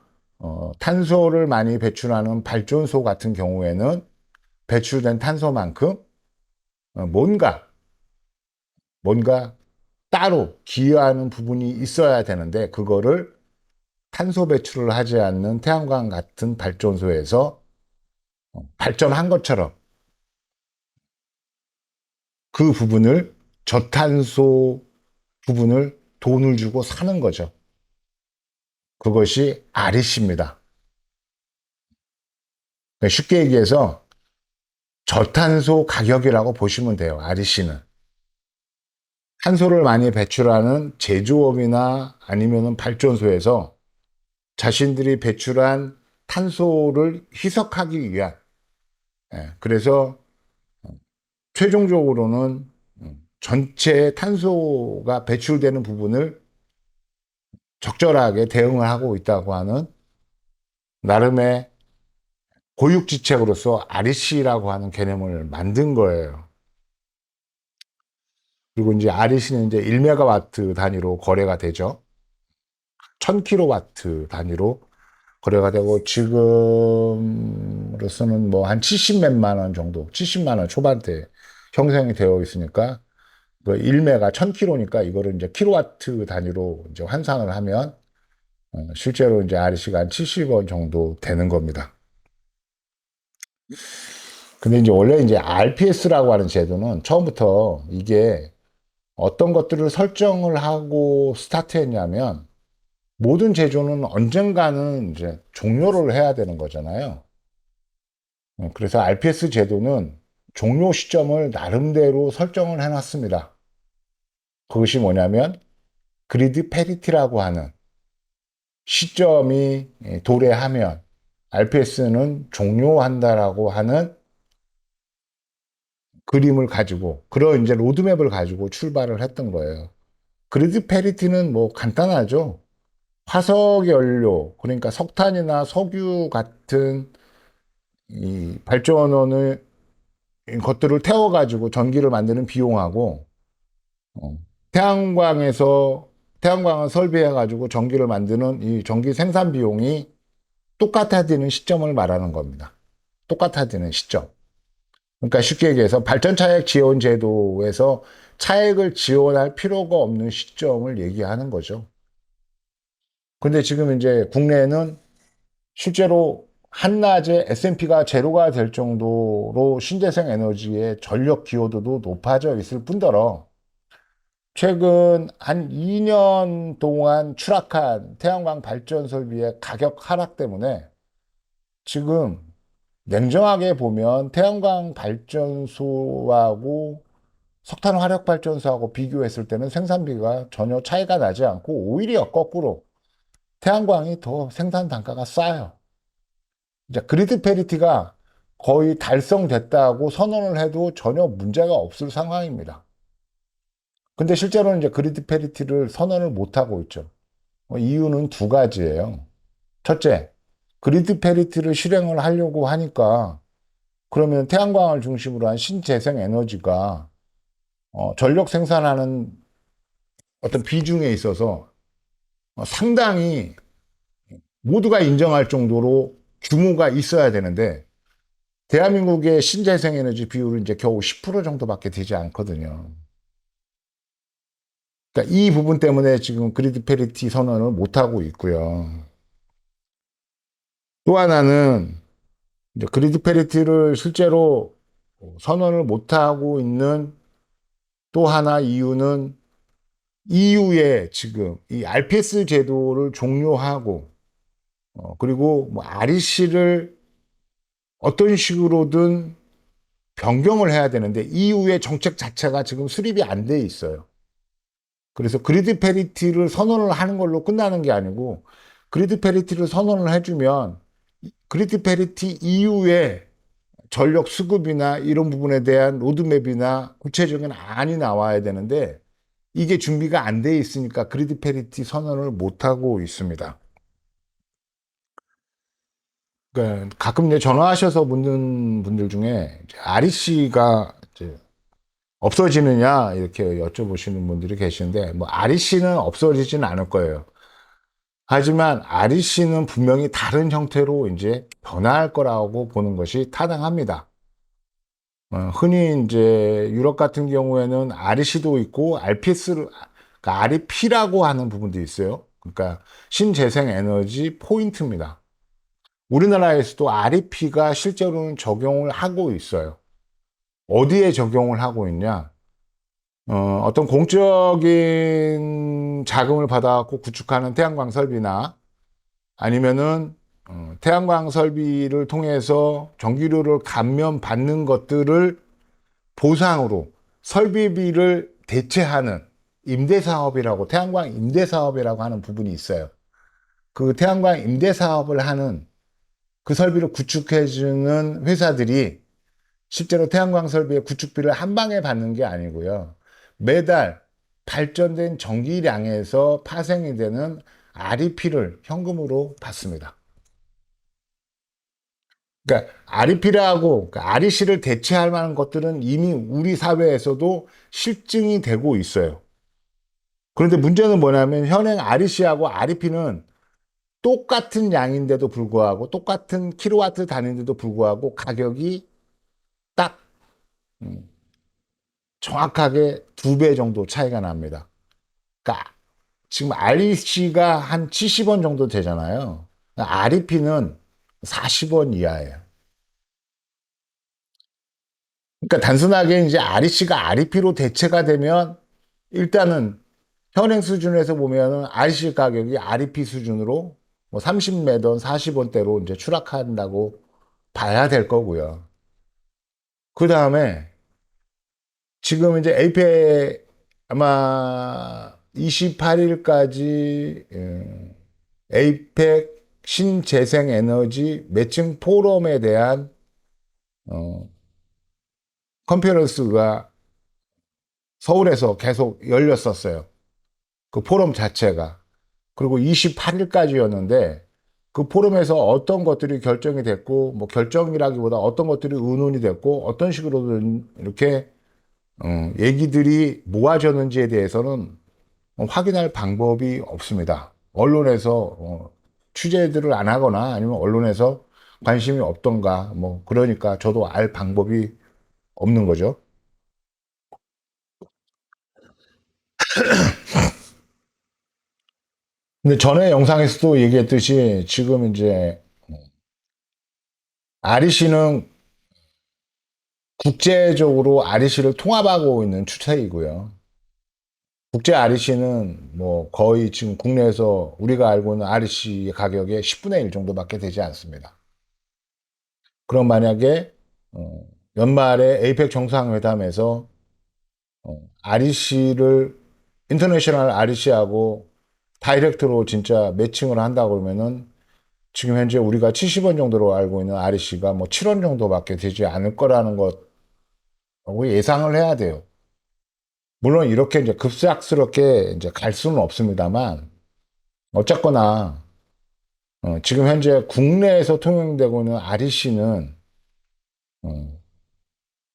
Speaker 1: 탄소를 많이 배출하는 발전소 같은 경우에는 배출된 탄소만큼 뭔가 따로 기여하는 부분이 있어야 되는데 그거를 탄소 배출을 하지 않는 태양광 같은 발전소에서 발전한 것처럼 그 부분을 저탄소 부분을 돈을 주고 사는 거죠. 그것이 REC입니다. 쉽게 얘기해서 저탄소 가격이라고 보시면 돼요. REC는. 탄소를 많이 배출하는 제조업이나 아니면 발전소에서 자신들이 배출한 탄소를 희석하기 위한, 그래서 최종적으로는 전체 탄소가 배출되는 부분을 적절하게 대응을 하고 있다고 하는 나름의 고육지책으로서 REC라고 하는 개념을 만든 거예요. 그리고 이제 REC는 이제 1메가와트 단위로 거래가 되죠. 1000kW 단위로 거래가 되고, 지금으로서는 뭐 한 70몇만 원 정도, 70만 원 초반대 형성이 되어 있으니까, 그 1메가 1000kW니까 이거를 이제 킬로와트 단위로 이제 환산을 하면, 실제로 이제 REC가 한 70원 정도 되는 겁니다. 근데 이제 원래 이제 RPS라고 하는 제도는 처음부터 이게 어떤 것들을 설정을 하고 스타트했냐면, 모든 제조는 언젠가는 이제 종료를 해야 되는 거잖아요. 그래서 RPS 제도는 종료 시점을 나름대로 설정을 해놨습니다. 그것이 뭐냐면 그리드 페리티라고 하는 시점이 도래하면 RPS는 종료한다라고 하는 그림을 가지고 그런 이제 로드맵을 가지고 출발을 했던 거예요. 그리드 페리티는 뭐 간단하죠. 화석 연료, 그러니까 석탄이나 석유 같은 이 발전원을 것들을 태워가지고 전기를 만드는 비용하고 어, 태양광에서 태양광을 설비해가지고 전기를 만드는 이 전기 생산 비용이 똑같아지는 시점을 말하는 겁니다. 똑같아지는 시점. 그러니까 쉽게 얘기해서 발전 차액 지원 제도에서 차액을 지원할 필요가 없는 시점을 얘기하는 거죠. 근데 지금 이제 국내에는 실제로 한낮에 S&P가 제로가 될 정도로 신재생 에너지의 전력 기여도도 높아져 있을 뿐더러 최근 한 2년 동안 추락한 태양광 발전 설비의 가격 하락 때문에 지금 냉정하게 보면 태양광 발전소하고 석탄 화력 발전소하고 비교했을 때는 생산비가 전혀 차이가 나지 않고 오히려 거꾸로 태양광이 더 생산 단가가 싸요. 이제 그리드 페리티가 거의 달성됐다고 선언을 해도 전혀 문제가 없을 상황입니다. 근데 실제로는 이제 그리드 페리티를 선언을 못하고 있죠. 이유는 두 가지예요. 첫째, 그리드 페리티를 실행을 하려고 하니까 그러면 태양광을 중심으로 한 신재생 에너지가 전력 생산하는 어떤 비중에 있어서 상당히 모두가 인정할 정도로 규모가 있어야 되는데 대한민국의 신재생 에너지 비율은 이제 겨우 10% 정도밖에 되지 않거든요. 그러니까 이 부분 때문에 지금 그리드 페리티 선언을 못하고 있고요. 또 하나는 이제 그리드 페리티를 실제로 선언을 못하고 있는 또 하나 이유는 EU에 지금 이 RPS 제도를 종료하고 그리고 뭐 REC를 어떤 식으로든 변경을 해야 되는데 EU의 정책 자체가 지금 수립이 안 돼 있어요. 그래서 그리드 페리티를 선언을 하는 걸로 끝나는 게 아니고 그리드 페리티를 선언을 해주면 그리드 페리티 이후에 전력 수급이나 이런 부분에 대한 로드맵이나 구체적인 안이 나와야 되는데 이게 준비가 안 돼 있으니까 그리드 페리티 선언을 못 하고 있습니다. 그러니까 가끔 이제 전화하셔서 묻는 분들 중에 REC가 이제 없어지느냐 이렇게 여쭤보시는 분들이 계시는데 뭐 REC는 없어지진 않을 거예요. 하지만 REC는 분명히 다른 형태로 이제 변화할 거라고 보는 것이 타당합니다. 흔히 이제 유럽 같은 경우에는 REC도 있고 RPS를, 그러니까 REP라고 하는 부분도 있어요. 그러니까 신재생 에너지 포인트입니다. 우리나라에서도 REP가 실제로는 적용을 하고 있어요. 어디에 적용을 하고 있냐? 어떤 공적인 자금을 받아갖고 구축하는 태양광 설비나 아니면은 태양광 설비를 통해서 전기료를 감면받는 것들을 보상으로 설비비를 대체하는 임대사업이라고 태양광 임대사업이라고 하는 부분이 있어요. 그 태양광 임대사업을 하는 그 설비를 구축해주는 회사들이 실제로 태양광 설비의 구축비를 한 방에 받는 게 아니고요. 매달 발전된 전기량에서 파생이 되는 REP를 현금으로 받습니다. 그러니까 REP라고 그러니까 REC를 대체할 만한 것들은 이미 우리 사회에서도 실증이 되고 있어요. 그런데 문제는 뭐냐면 현행 REC하고 REP는 똑같은 양인데도 불구하고 똑같은 킬로와트 단위인데도 불구하고 가격이 딱 정확하게 2배 정도 차이가 납니다. 그러니까 지금 REC가 한 70원 정도 되잖아요. REP는 40원 이하예요. 그러니까 단순하게 이제 REC가 REP로 대체가 되면 일단은 현행 수준에서 보면은 REC 가격이 REP 수준으로 뭐 30매던 40원대로 이제 추락한다고 봐야 될 거고요. 그 다음에 지금 이제 에이펙 아마 28일까지 에이펙 신재생에너지 매칭 포럼에 대한 어, 컨퍼런스가 서울에서 계속 열렸었어요. 그 포럼 자체가. 그리고 28일까지였는데 그 포럼에서 어떤 것들이 결정이 됐고 뭐 결정이라기보다 어떤 것들이 의논이 됐고 어떤 식으로든 이렇게 얘기들이 모아졌는지에 대해서는 확인할 방법이 없습니다. 언론에서 취재들을 안 하거나 아니면 언론에서 관심이 없던가 뭐 그러니까 저도 알 방법이 없는 거죠. 근데 전에 영상에서도 얘기했듯이 지금 이제 REC는 국제적으로 REC를 통합하고 있는 추세이고요. 국제 REC는 뭐 거의 지금 국내에서 우리가 알고 있는 REC 가격의 10분의 1 정도밖에 되지 않습니다. 그럼 만약에 연말에 에이펙 정상회담에서 REC를 인터내셔널 REC하고 다이렉트로 진짜 매칭을 한다 그러면은 지금 현재 우리가 70원 정도로 알고 있는 REC가 뭐 7원 정도밖에 되지 않을 거라는 것하고 예상을 해야 돼요. 물론 이렇게 이제 급작스럽게 이제 갈 수는 없습니다만 어쨌거나 지금 현재 국내에서 통용되고 있는 REC는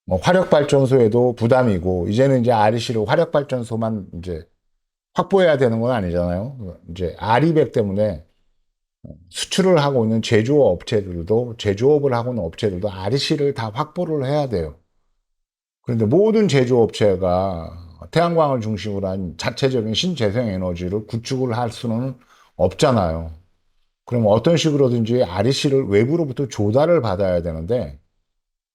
Speaker 1: 뭐 화력발전소에도 부담이고 이제는 이제 REC를 화력발전소만 이제 확보해야 되는 건 아니잖아요. 이제 RE100 때문에 수출을 하고 있는 제조업 업체들도 제조업을 하고 있는 업체들도 REC를 다 확보를 해야 돼요. 그런데 모든 제조업체가 태양광을 중심으로 한 자체적인 신재생 에너지를 구축을 할 수는 없잖아요. 그럼 어떤 식으로든지 REC를 외부로부터 조달을 받아야 되는데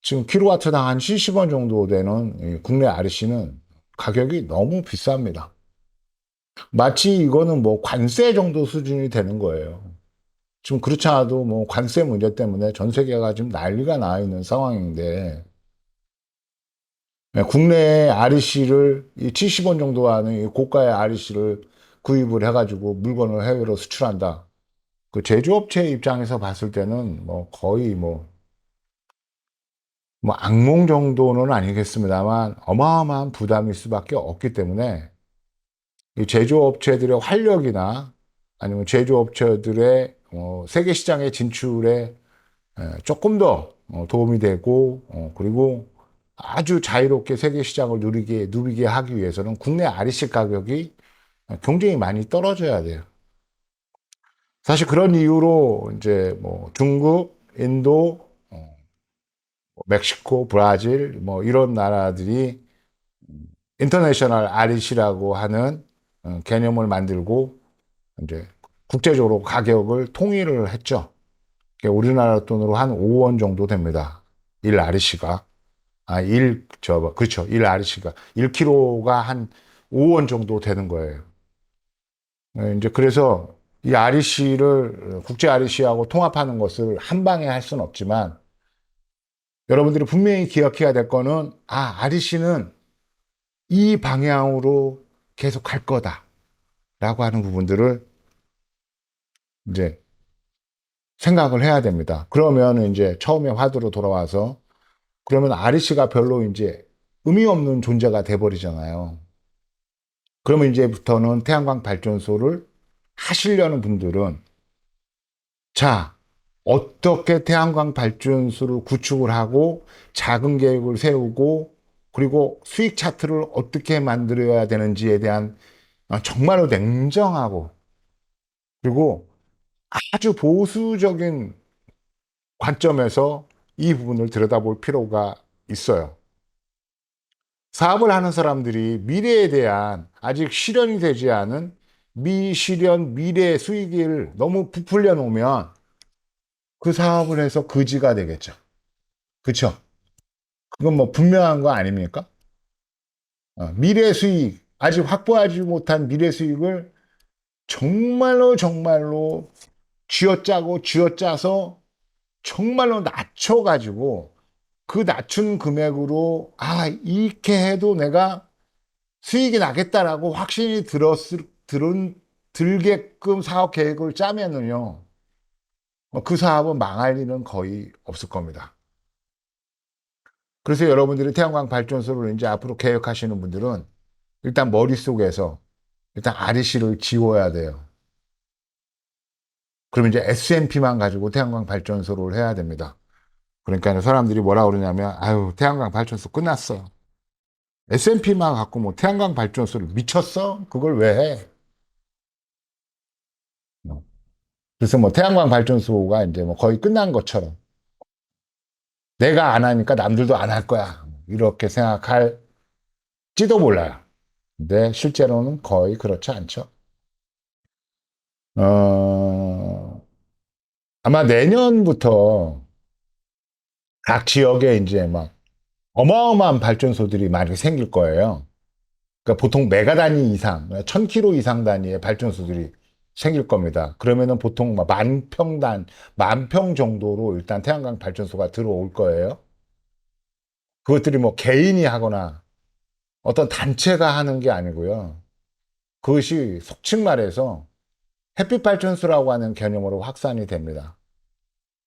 Speaker 1: 지금 킬로와트당 한 70원 정도 되는 국내 REC는 가격이 너무 비쌉니다. 마치 이거는 뭐 관세 정도 수준이 되는 거예요. 지금 그렇지 않아도 뭐 관세 문제 때문에 전 세계가 지금 난리가 나 있는 상황인데 국내에 REC를 70원 정도 하는 이 고가의 REC를 구입을 해가지고 물건을 해외로 수출한다. 그 제조업체 입장에서 봤을 때는 뭐 거의 뭐 악몽 정도는 아니겠습니다만 어마어마한 부담일 수밖에 없기 때문에 이 제조업체들의 활력이나 아니면 제조업체들의 세계 시장의 진출에 조금 더 도움이 되고 그리고 아주 자유롭게 세계 시장을 누리게 하기 위해서는 국내 REC 가격이 굉장히 많이 떨어져야 돼요. 사실 그런 이유로 이제 뭐 중국, 인도, 멕시코, 브라질 뭐 이런 나라들이 인터내셔널 REC라고 하는 개념을 만들고 이제 국제적으로 가격을 통일을 했죠. 우리나라 돈으로 한 5원 정도 됩니다. 1 REC가. 그렇죠. 1 REC가. 1kg가 한 5원 정도 되는 거예요. 이제 그래서 이 REC를 국제 REC하고 통합하는 것을 한 방에 할 수는 없지만 여러분들이 분명히 기억해야 될 거는 REC는 이 방향으로 계속 갈 거다라고 하는 부분들을 이제 생각을 해야 됩니다. 그러면 이제 처음에 화두로 돌아와서 그러면 REC가 별로 이제 의미 없는 존재가 돼버리잖아요. 그러면 이제부터는 태양광 발전소를 하시려는 분들은 자, 어떻게 태양광 발전소를 구축을 하고 자금 계획을 세우고 그리고 수익 차트를 어떻게 만들어야 되는지에 대한 정말로 냉정하고 그리고 아주 보수적인 관점에서 이 부분을 들여다볼 필요가 있어요. 사업을 하는 사람들이 미래에 대한 아직 실현이 되지 않은 미실현 미래 수익을 너무 부풀려 놓으면 그 사업을 해서 거지가 되겠죠. 그쵸? 그건 뭐 분명한 거 아닙니까? 미래 수익, 아직 확보하지 못한 미래 수익을 정말로 정말로 쥐어짜고 쥐어짜서 정말로 낮춰가지고 그 낮춘 금액으로 이렇게 해도 내가 수익이 나겠다라고 확신이 들게끔 사업 계획을 짜면은요, 그 사업은 망할 일은 거의 없을 겁니다. 그래서 여러분들이 태양광 발전소를 이제 앞으로 계획하시는 분들은 일단 머릿속에서 일단 REC를 지워야 돼요. 그러면 이제 S&P만 가지고 태양광 발전소를 해야 됩니다. 그러니까 사람들이 뭐라 그러냐면, 아유, 태양광 발전소 끝났어. S&P만 갖고 뭐 태양광 발전소를 미쳤어? 그걸 왜 해? 그래서 뭐 태양광 발전소가 이제 뭐 거의 끝난 것처럼 내가 안 하니까 남들도 안 할 거야. 이렇게 생각할지도 몰라요. 근데 실제로는 거의 그렇지 않죠. 어, 아마 내년부터 각 지역에 이제 막 어마어마한 발전소들이 많이 생길 거예요. 그러니까 보통 메가 단위 이상, 1000km 이상 단위의 발전소들이 생길 겁니다. 그러면은 보통 만 평 정도로 일단 태양광 발전소가 들어올 거예요. 그것들이 뭐 개인이 하거나 어떤 단체가 하는 게 아니고요. 그것이 속칭 말해서 햇빛 발전소라고 하는 개념으로 확산이 됩니다.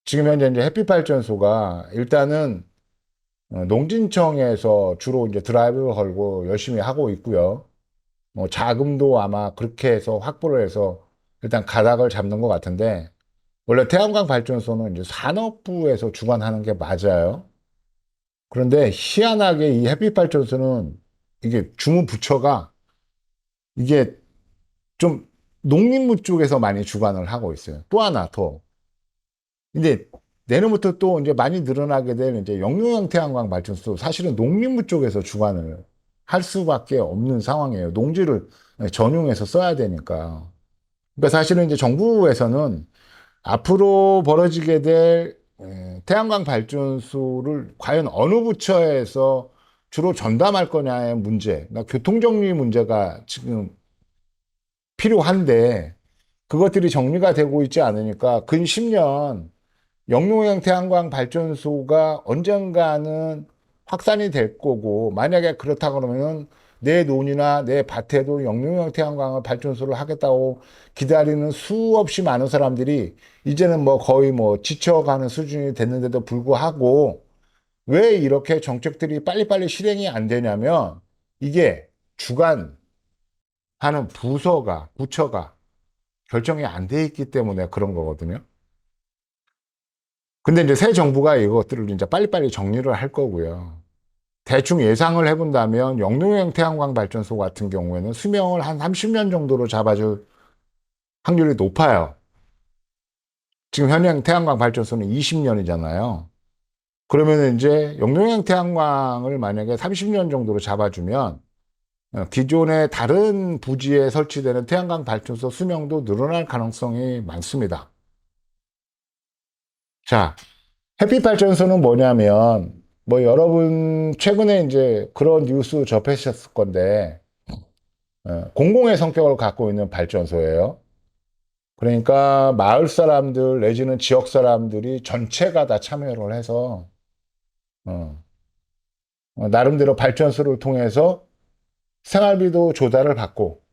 Speaker 1: 지금 현재 이제 햇빛 발전소가 일단은 농진청에서 주로 이제 드라이브를 걸고 열심히 하고 있고요. 뭐 자금도 아마 그렇게 해서 확보를 해서 일단 가닥을 잡는 것 같은데 원래 태양광 발전소는 이제 산업부에서 주관하는 게 맞아요. 그런데 희한하게 이 햇빛 발전소는 이게 주무부처가 이게 좀 농림부 쪽에서 많이 주관을 하고 있어요. 또 하나 더. 근데 내년부터 또 이제 많이 늘어나게 될 이제 영유형 태양광 발전소 사실은 농림부 쪽에서 주관을 할 수밖에 없는 상황이에요. 농지를 전용해서 써야 되니까. 그러니까 사실은 이제 정부에서는 앞으로 벌어지게 될 태양광 발전소를 과연 어느 부처에서 주로 전담할 거냐의 문제, 그러니까 교통정리 문제가 지금 필요한데 그것들이 정리가 되고 있지 않으니까 근 10년 영농형 태양광 발전소가 언젠가는 확산이 될 거고 만약에 그렇다 그러면은 내 논이나 내 밭에도 영농형 태양광 발전소를 하겠다고 기다리는 수없이 많은 사람들이 이제는 뭐 거의 뭐 지쳐가는 수준이 됐는데도 불구하고 왜 이렇게 정책들이 빨리빨리 실행이 안 되냐면 이게 주관하는 부처가 결정이 안 돼 있기 때문에 그런 거거든요. 근데 이제 새 정부가 이것들을 이제 빨리빨리 정리를 할 거고요. 대충 예상을 해본다면 영농형 태양광 발전소 같은 경우에는 수명을 한 30년 정도로 잡아줄 확률이 높아요. 지금 현행 태양광 발전소는 20년이잖아요. 그러면 이제 영농형 태양광을 만약에 30년 정도로 잡아주면 기존의 다른 부지에 설치되는 태양광 발전소 수명도 늘어날 가능성이 많습니다. 자, 햇빛 발전소는 뭐냐면, 뭐 여러분 최근에 이제 그런 뉴스 접하셨을 건데, 공공의 성격을 갖고 있는 발전소예요. 그러니까 마을 사람들 내지는 지역 사람들이 전체가 다 참여를 해서, 어, 나름대로 발전소를 통해서 생활비도 조달을 받고,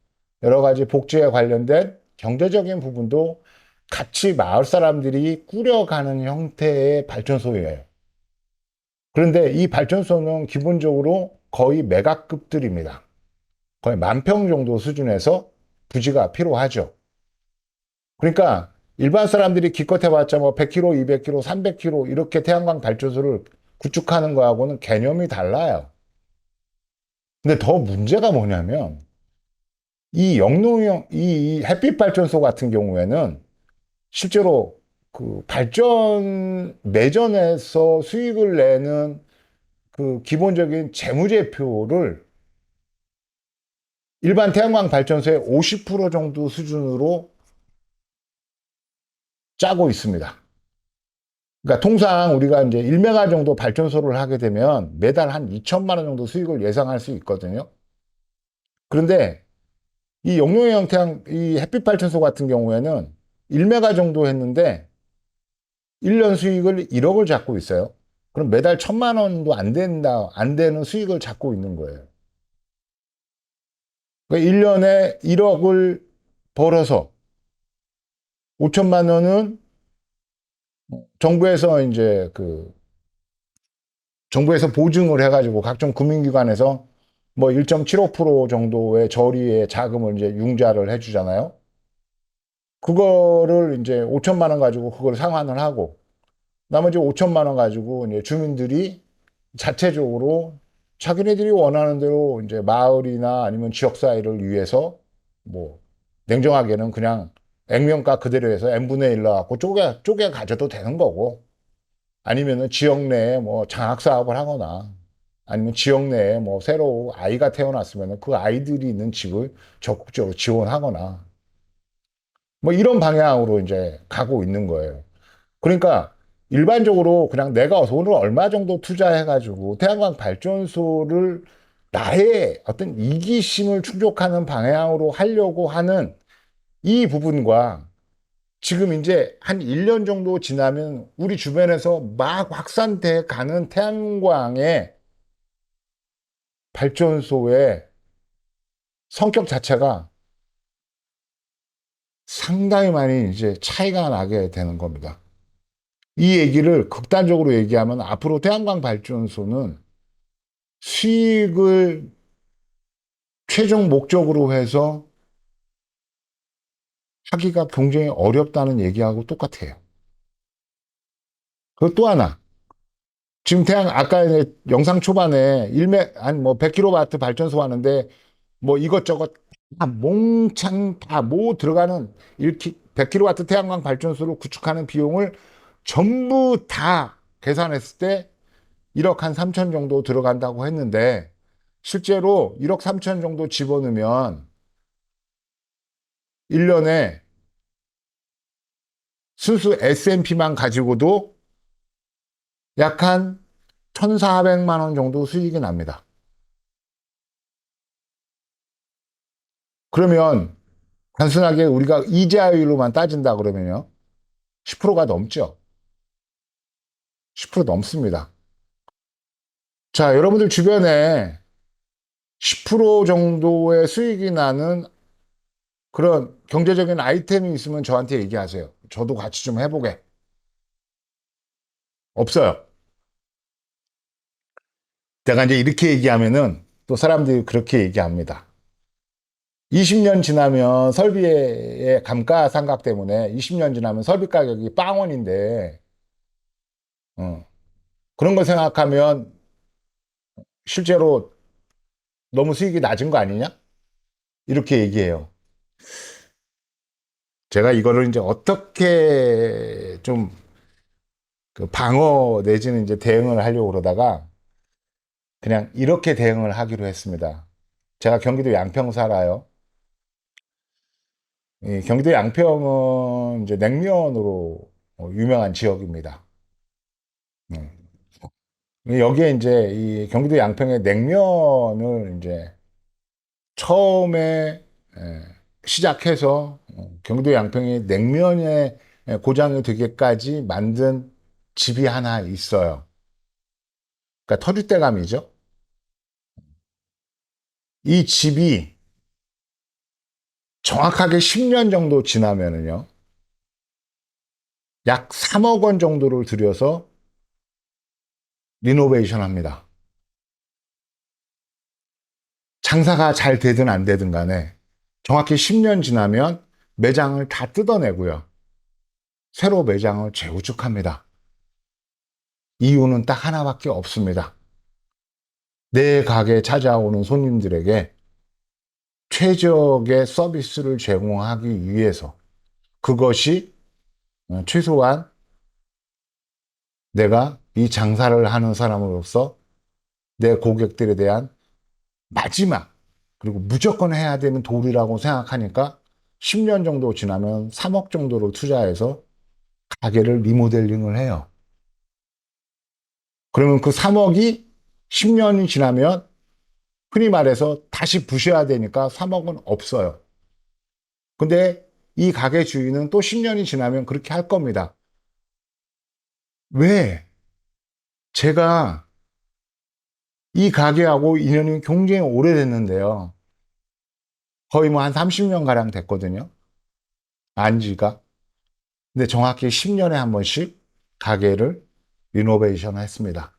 Speaker 1: 여러 가지 복지에 관련된 경제적인 부분도 같이 마을 사람들이 꾸려가는 형태의 발전소예요. 그런데 이 발전소는 기본적으로 거의 메가급들입니다. 거의 10,000평 정도 수준에서 부지가 필요하죠. 그러니까 일반 사람들이 기껏 해봤자 뭐 100km, 200km, 300km 이렇게 태양광 발전소를 구축하는 거하고는 개념이 달라요. 근데 더 문제가 뭐냐면 이 영농형, 이 햇빛 발전소 같은 경우에는 실제로 그 발전 매전에서 수익을 내는 그 기본적인 재무제표를 일반 태양광 발전소의 50% 정도 수준으로 짜고 있습니다. 그러니까 통상 우리가 이제 1메가 정도 발전소를 하게 되면 매달 한 2천만 원 정도 수익을 예상할 수 있거든요. 그런데 이 용융형 태양, 이 햇빛 발전소 같은 경우에는 1메가 정도 했는데 1년 수익을 1억을 잡고 있어요. 그럼 매달 1천만 원도 안 되는 수익을 잡고 있는 거예요. 그러니까 1년에 1억을 벌어서 5천만 원은 정부에서 이제 그 정부에서 보증을 해가지고 각종 금융기관에서 뭐 1.75% 정도의 저리의 자금을 이제 융자를 해주잖아요. 그거를 이제 5천만 원 가지고 그걸 상환을 하고 나머지 5천만 원 가지고 이제 주민들이 자체적으로 자기네들이 원하는 대로 이제 마을이나 아니면 지역사회를 위해서 뭐 냉정하게는 그냥 액면가 그대로 해서 n분의 1 넣어갖고 쪼개 가져도 되는 거고 아니면은 지역 내에 뭐 장학 사업을 하거나 아니면 지역 내에 뭐 새로 아이가 태어났으면 그 아이들이 있는 집을 적극적으로 지원하거나 뭐 이런 방향으로 이제 가고 있는 거예요. 그러니까 일반적으로 그냥 내가 돈을 얼마 정도 투자해가지고 태양광 발전소를 나의 어떤 이기심을 충족하는 방향으로 하려고 하는 이 부분과 지금 이제 한 1년 정도 지나면 우리 주변에서 막 확산돼 가는 태양광의 발전소의 성격 자체가 상당히 많이 이제 차이가 나게 되는 겁니다. 이 얘기를 극단적으로 얘기하면 앞으로 태양광 발전소는 수익을 최종 목적으로 해서 하기가 굉장히 어렵다는 얘기하고 똑같아요. 그리고 또 하나. 지금 아까 영상 초반에 1메, 아니 뭐 100kW 발전소 하는데 뭐 이것저것 다 몽창 다 뭐 들어가는 100kW 태양광 발전소를 구축하는 비용을 전부 다 계산했을 때 1억 한 3천 정도 들어간다고 했는데 실제로 1억 3천 정도 집어넣으면 1년에 순수 S&P만 가지고도 약 한 1,400만 원 정도 수익이 납니다. 그러면 단순하게 우리가 이자율로만 따진다 그러면요. 10%가 넘죠. 10% 넘습니다. 자, 여러분들 주변에 10% 정도의 수익이 나는 그런 경제적인 아이템이 있으면 저한테 얘기하세요. 저도 같이 좀 해보게. 없어요. 내가 이제 이렇게 얘기하면은 또 사람들이 그렇게 얘기합니다. 20년 지나면 설비의 감가상각 때문에 20년 지나면 설비 가격이 빵원인데, 어, 그런 걸 생각하면 실제로 너무 수익이 낮은 거 아니냐? 이렇게 얘기해요. 제가 이거를 이제 어떻게 좀 그 방어 내지는 이제 대응을 하려고 그러다가 그냥 이렇게 대응을 하기로 했습니다. 제가 경기도 양평 살아요. 이 경기도 양평은 이제 냉면으로 유명한 지역입니다. 여기에 이제 이 경기도 양평의 냉면을 이제 처음에 시작해서 경기도 양평이 냉면의 고장이 되기까지 만든 집이 하나 있어요. 그러니까 터줏대감이죠. 이 집이 정확하게 10년 정도 지나면은요, 약 3억 원 정도를 들여서 리노베이션 합니다. 장사가 잘 되든 안 되든 간에 정확히 10년 지나면 매장을 다 뜯어내고요. 새로 매장을 재구축합니다. 이유는 딱 하나밖에 없습니다. 내 가게 찾아오는 손님들에게 최적의 서비스를 제공하기 위해서 그것이 최소한 내가 이 장사를 하는 사람으로서 내 고객들에 대한 마지막 그리고 무조건 해야 되는 도리라고 생각하니까 10년 정도 지나면 3억 정도로 투자해서 가게를 리모델링을 해요. 그러면 그 3억이 10년이 지나면 흔히 말해서 다시 부셔야 되니까 3억은 없어요. 근데 이 가게 주인은 또 10년이 지나면 그렇게 할 겁니다. 왜? 제가 이 가게하고 인연이 굉장히 오래됐는데요. 거의 뭐 한 30년 가량 됐거든요. 안지가. 근데 정확히 10년에 한 번씩 가게를 리노베이션 했습니다.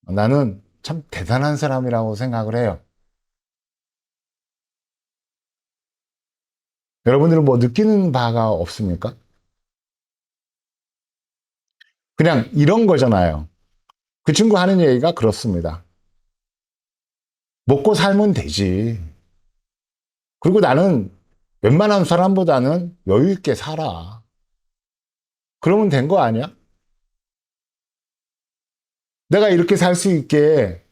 Speaker 1: 나는 참 대단한 사람이라고 생각을 해요. 여러분들은 뭐 느끼는 바가 없습니까? 그냥 이런 거잖아요. 그 친구 하는 얘기가 그렇습니다. 먹고 살면 되지. 그리고 나는 웬만한 사람보다는 여유 있게 살아. 그러면 된 거 아니야? 내가 이렇게 살 수 있게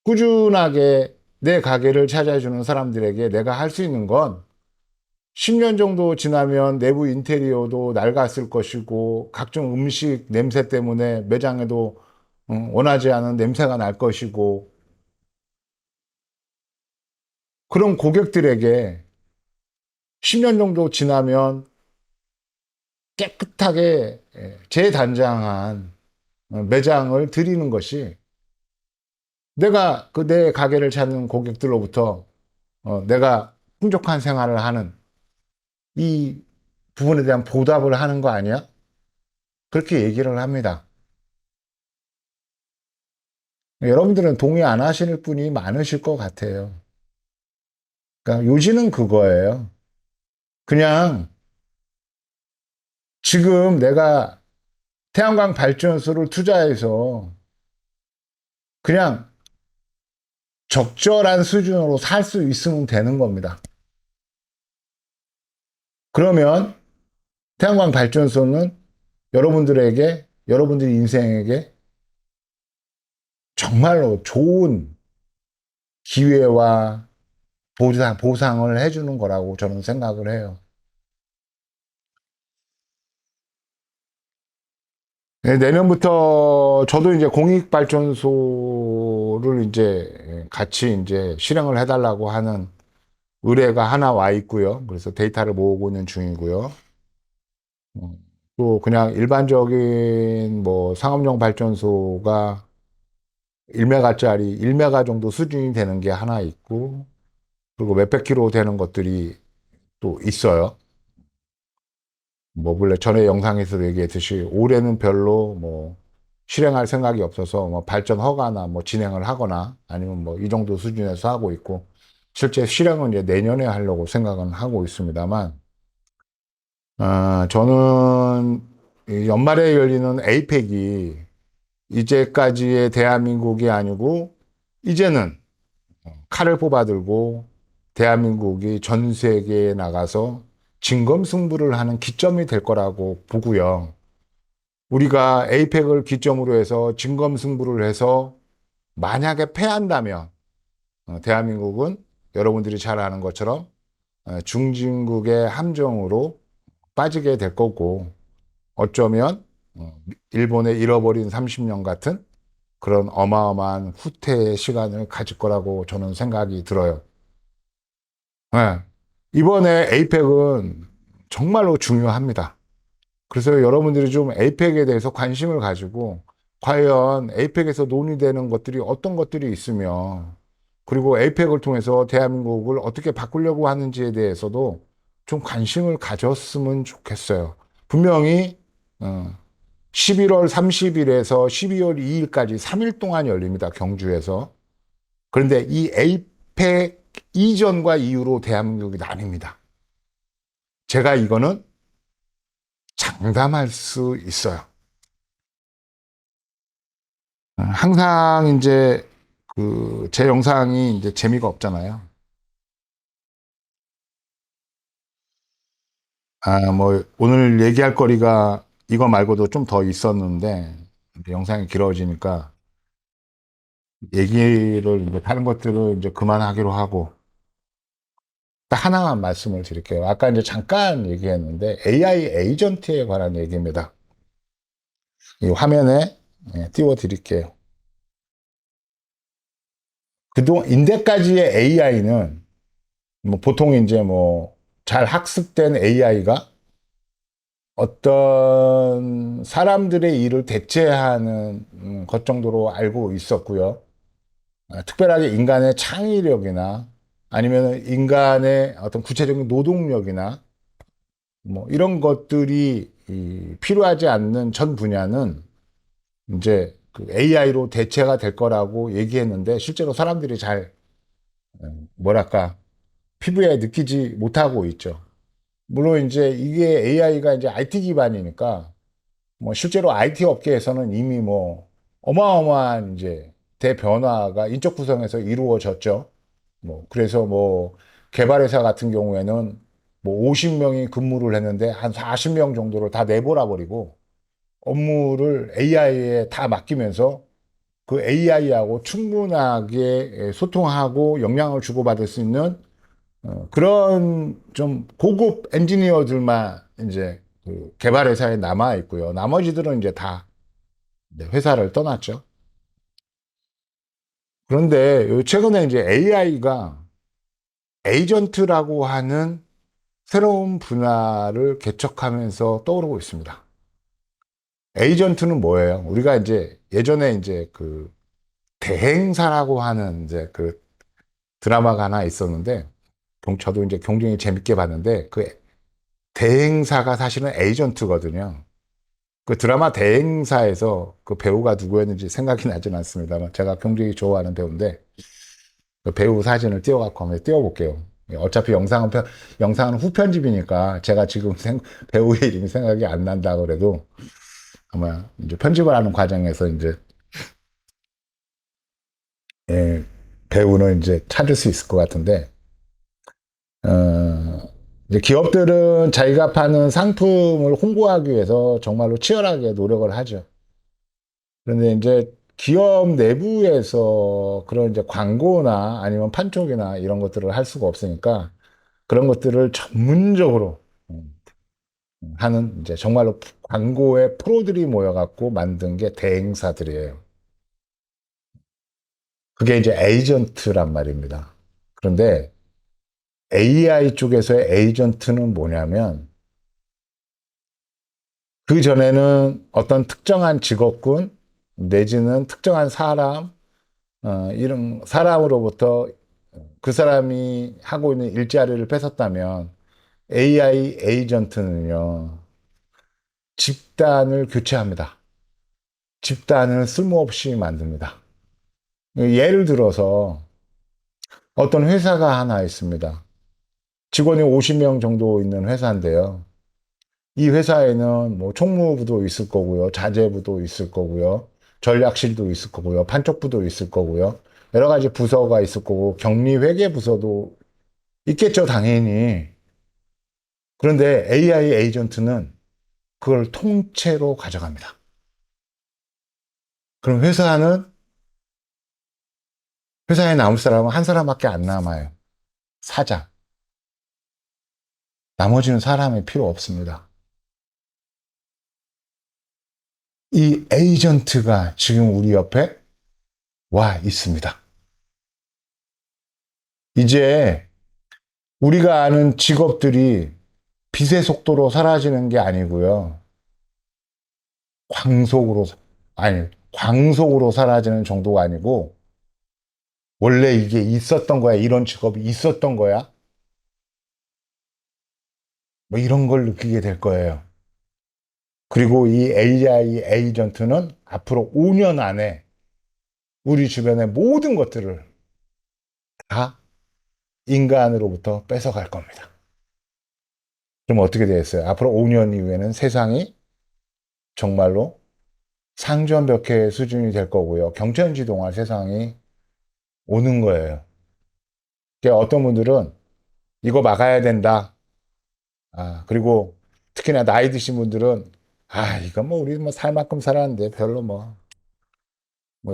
Speaker 1: 꾸준하게 내 가게를 찾아주는 사람들에게 내가 할 수 있는 건 10년 정도 지나면 내부 인테리어도 낡았을 것이고 각종 음식 냄새 때문에 매장에도 원하지 않은 냄새가 날 것이고 그런 고객들에게 10년 정도 지나면 깨끗하게 재단장한 매장을 드리는 것이 내가 그 내 가게를 찾는 고객들로부터 내가 풍족한 생활을 하는 이 부분에 대한 보답을 하는 거 아니야? 그렇게 얘기를 합니다. 여러분들은 동의 안 하실 분이 많으실 것 같아요. 그러니까 요지는 그거예요. 그냥 지금 내가 태양광 발전소를 투자해서 그냥 적절한 수준으로 살 수 있으면 되는 겁니다. 그러면 태양광 발전소는 여러분들에게, 여러분들 인생에게 정말로 좋은 기회와 보상을 해주는 거라고 저는 생각을 해요. 네, 내년부터 저도 이제 공익발전소를 이제 같이 이제 실행을 해달라고 하는 의뢰가 하나 와 있고요. 그래서 데이터를 모으고 있는 중이고요. 또 그냥 일반적인 뭐 상업용 발전소가 1메가짜리 1메가 정도 수준이 되는 게 하나 있고, 그리고 몇백 킬로 되는 것들이 또 있어요. 뭐, 원래 전에 영상에서도 얘기했듯이 올해는 별로 뭐 실행할 생각이 없어서 뭐 발전 허가나 뭐 진행을 하거나 아니면 뭐 이 정도 수준에서 하고 있고, 실제 실행은 이제 내년에 하려고 생각은 하고 있습니다만, 저는 이 연말에 열리는 에이펙이 이제까지의 대한민국이 아니고, 이제는 칼을 뽑아들고 대한민국이 전 세계에 나가서 진검승부를 하는 기점이 될 거라고 보고요. 우리가 에이펙을 기점으로 해서 진검승부를 해서 만약에 패한다면 대한민국은 여러분들이 잘 아는 것처럼 중진국의 함정으로 빠지게 될 거고 어쩌면 일본의 잃어버린 30년 같은 그런 어마어마한 후퇴의 시간을 가질 거라고 저는 생각이 들어요. 네. 이번에 에이펙은 정말로 중요합니다. 그래서 여러분들이 좀 에이펙에 대해서 관심을 가지고 과연 에이펙에서 논의되는 것들이 어떤 것들이 있으며 그리고 에이펙을 통해서 대한민국을 어떻게 바꾸려고 하는지에 대해서도 좀 관심을 가졌으면 좋겠어요. 분명히 11월 30일에서 12월 2일까지 3일 동안 열립니다. 경주에서. 그런데 이 에이펙 이전과 이후로 대한민국이 나뉩니다. 제가 이거는 장담할 수 있어요. 항상 이제 그 제 영상이 이제 재미가 없잖아요. 뭐, 오늘 얘기할 거리가 이거 말고도 좀 더 있었는데, 이제 영상이 길어지니까, 얘기를, 이제 다른 것들을 이제 그만하기로 하고, 딱 하나만 말씀을 드릴게요. 아까 이제 잠깐 얘기했는데, AI 에이전트에 관한 얘기입니다. 이 화면에 띄워 드릴게요. 그동안, 인대까지의 AI는, 뭐, 보통 이제 뭐, 잘 학습된 AI가 어떤 사람들의 일을 대체하는 것 정도로 알고 있었고요. 특별하게 인간의 창의력이나 아니면 인간의 어떤 구체적인 노동력이나 뭐 이런 것들이 필요하지 않는 전 분야는 이제 그 AI로 대체가 될 거라고 얘기했는데 실제로 사람들이 잘 뭐랄까 피부에 느끼지 못하고 있죠. 물론 이제 이게 AI가 이제 IT 기반이니까 뭐 실제로 IT 업계에서는 이미 뭐 어마어마한 이제 대변화가 인적 구성에서 이루어졌죠. 뭐 그래서 뭐 개발회사 같은 경우에는 뭐 50명이 근무를 했는데 한 40명 정도를 다 내보라 버리고 업무를 AI에 다 맡기면서 그 AI하고 충분하게 소통하고 역량을 주고받을 수 있는 그런 좀 고급 엔지니어들만 이제 그 개발 회사에 남아 있고요. 나머지들은 이제 다 회사를 떠났죠. 그런데 최근에 이제 AI가 에이전트라고 하는 새로운 분야를 개척하면서 떠오르고 있습니다. 에이전트는 뭐예요? 우리가 이제 예전에 이제 그 대행사라고 하는 이제 그 드라마가 하나 있었는데 저도 이제 굉장히 재밌게 봤는데 그 대행사가 사실은 에이전트거든요. 그 드라마 대행사에서 그 배우가 누구였는지 생각이 나진 않습니다만 제가 굉장히 좋아하는 배우인데 그 배우 사진을 띄워갖고 한번 띄워볼게요. 어차피 영상은 후편집이니까 제가 지금 배우의 이름이 생각이 안 난다 그래도 아마 이제 편집을 하는 과정에서 이제 예, 배우는 이제 찾을 수 있을 것 같은데 이제 기업들은 자기가 파는 상품을 홍보하기 위해서 정말로 치열하게 노력을 하죠. 그런데 이제 기업 내부에서 그런 이제 광고나 아니면 판촉이나 이런 것들을 할 수가 없으니까 그런 것들을 전문적으로 하는 이제 정말로 광고의 프로들이 모여갖고 만든 게 대행사들이에요. 그게 이제 에이전트란 말입니다. 그런데 AI 쪽에서의 에이전트는 뭐냐면 그 전에는 어떤 특정한 직업군 내지는 특정한 사람 이런 사람으로부터 그 사람이 하고 있는 일자리를 뺏었다면 AI 에이전트는요 집단을 교체합니다. 집단을 쓸모없이 만듭니다. 예를 들어서 어떤 회사가 하나 있습니다. 직원이 50명 정도 있는 회사인데요. 이 회사에는 뭐 총무부도 있을 거고요. 자재부도 있을 거고요. 전략실도 있을 거고요. 판촉부도 있을 거고요. 여러 가지 부서가 있을 거고 격리 회계 부서도 있겠죠, 당연히. 그런데 AI 에이전트는 그걸 통째로 가져갑니다. 그럼 회사에 남을 사람은 한 사람밖에 안 남아요. 사장. 나머지는 사람이 필요 없습니다. 이 에이전트가 지금 우리 옆에 와 있습니다. 이제 우리가 아는 직업들이 빛의 속도로 사라지는 게 아니고요. 광속으로, 광속으로 사라지는 정도가 아니고, 원래 이게 있었던 거야. 이런 직업이 있었던 거야. 뭐 이런 걸 느끼게 될 거예요. 그리고 이 AI 에이전트는 앞으로 5년 안에 우리 주변의 모든 것들을 다 인간으로부터 뺏어갈 겁니다. 그럼 어떻게 되겠어요? 앞으로 5년 이후에는 세상이 정말로 상전벽해 수준이 될 거고요. 경천지동할 세상이 오는 거예요. 그러니까 어떤 분들은 이거 막아야 된다. 그리고 특히나 나이 드신 분들은, 이거 뭐 우리 뭐 살 만큼 살았는데 별로 뭐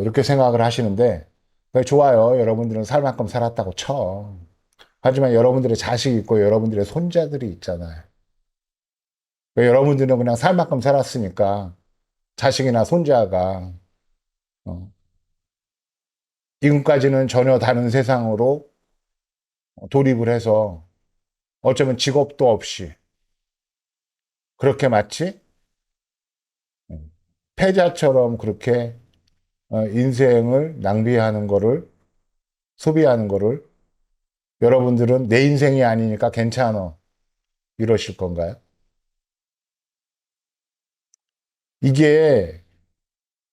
Speaker 1: 이렇게 생각을 하시는데, 그게 좋아요. 여러분들은 살 만큼 살았다고 쳐. 하지만 여러분들의 자식이 있고 여러분들의 손자들이 있잖아요. 여러분들은 그냥 살 만큼 살았으니까 자식이나 손자가 어, 지금까지는 전혀 다른 세상으로 돌입을 해서 어쩌면 직업도 없이 그렇게 마치 패자처럼 그렇게 인생을 낭비하는 거를, 소비하는 거를 여러분들은 내 인생이 아니니까 괜찮아, 이러실 건가요? 이게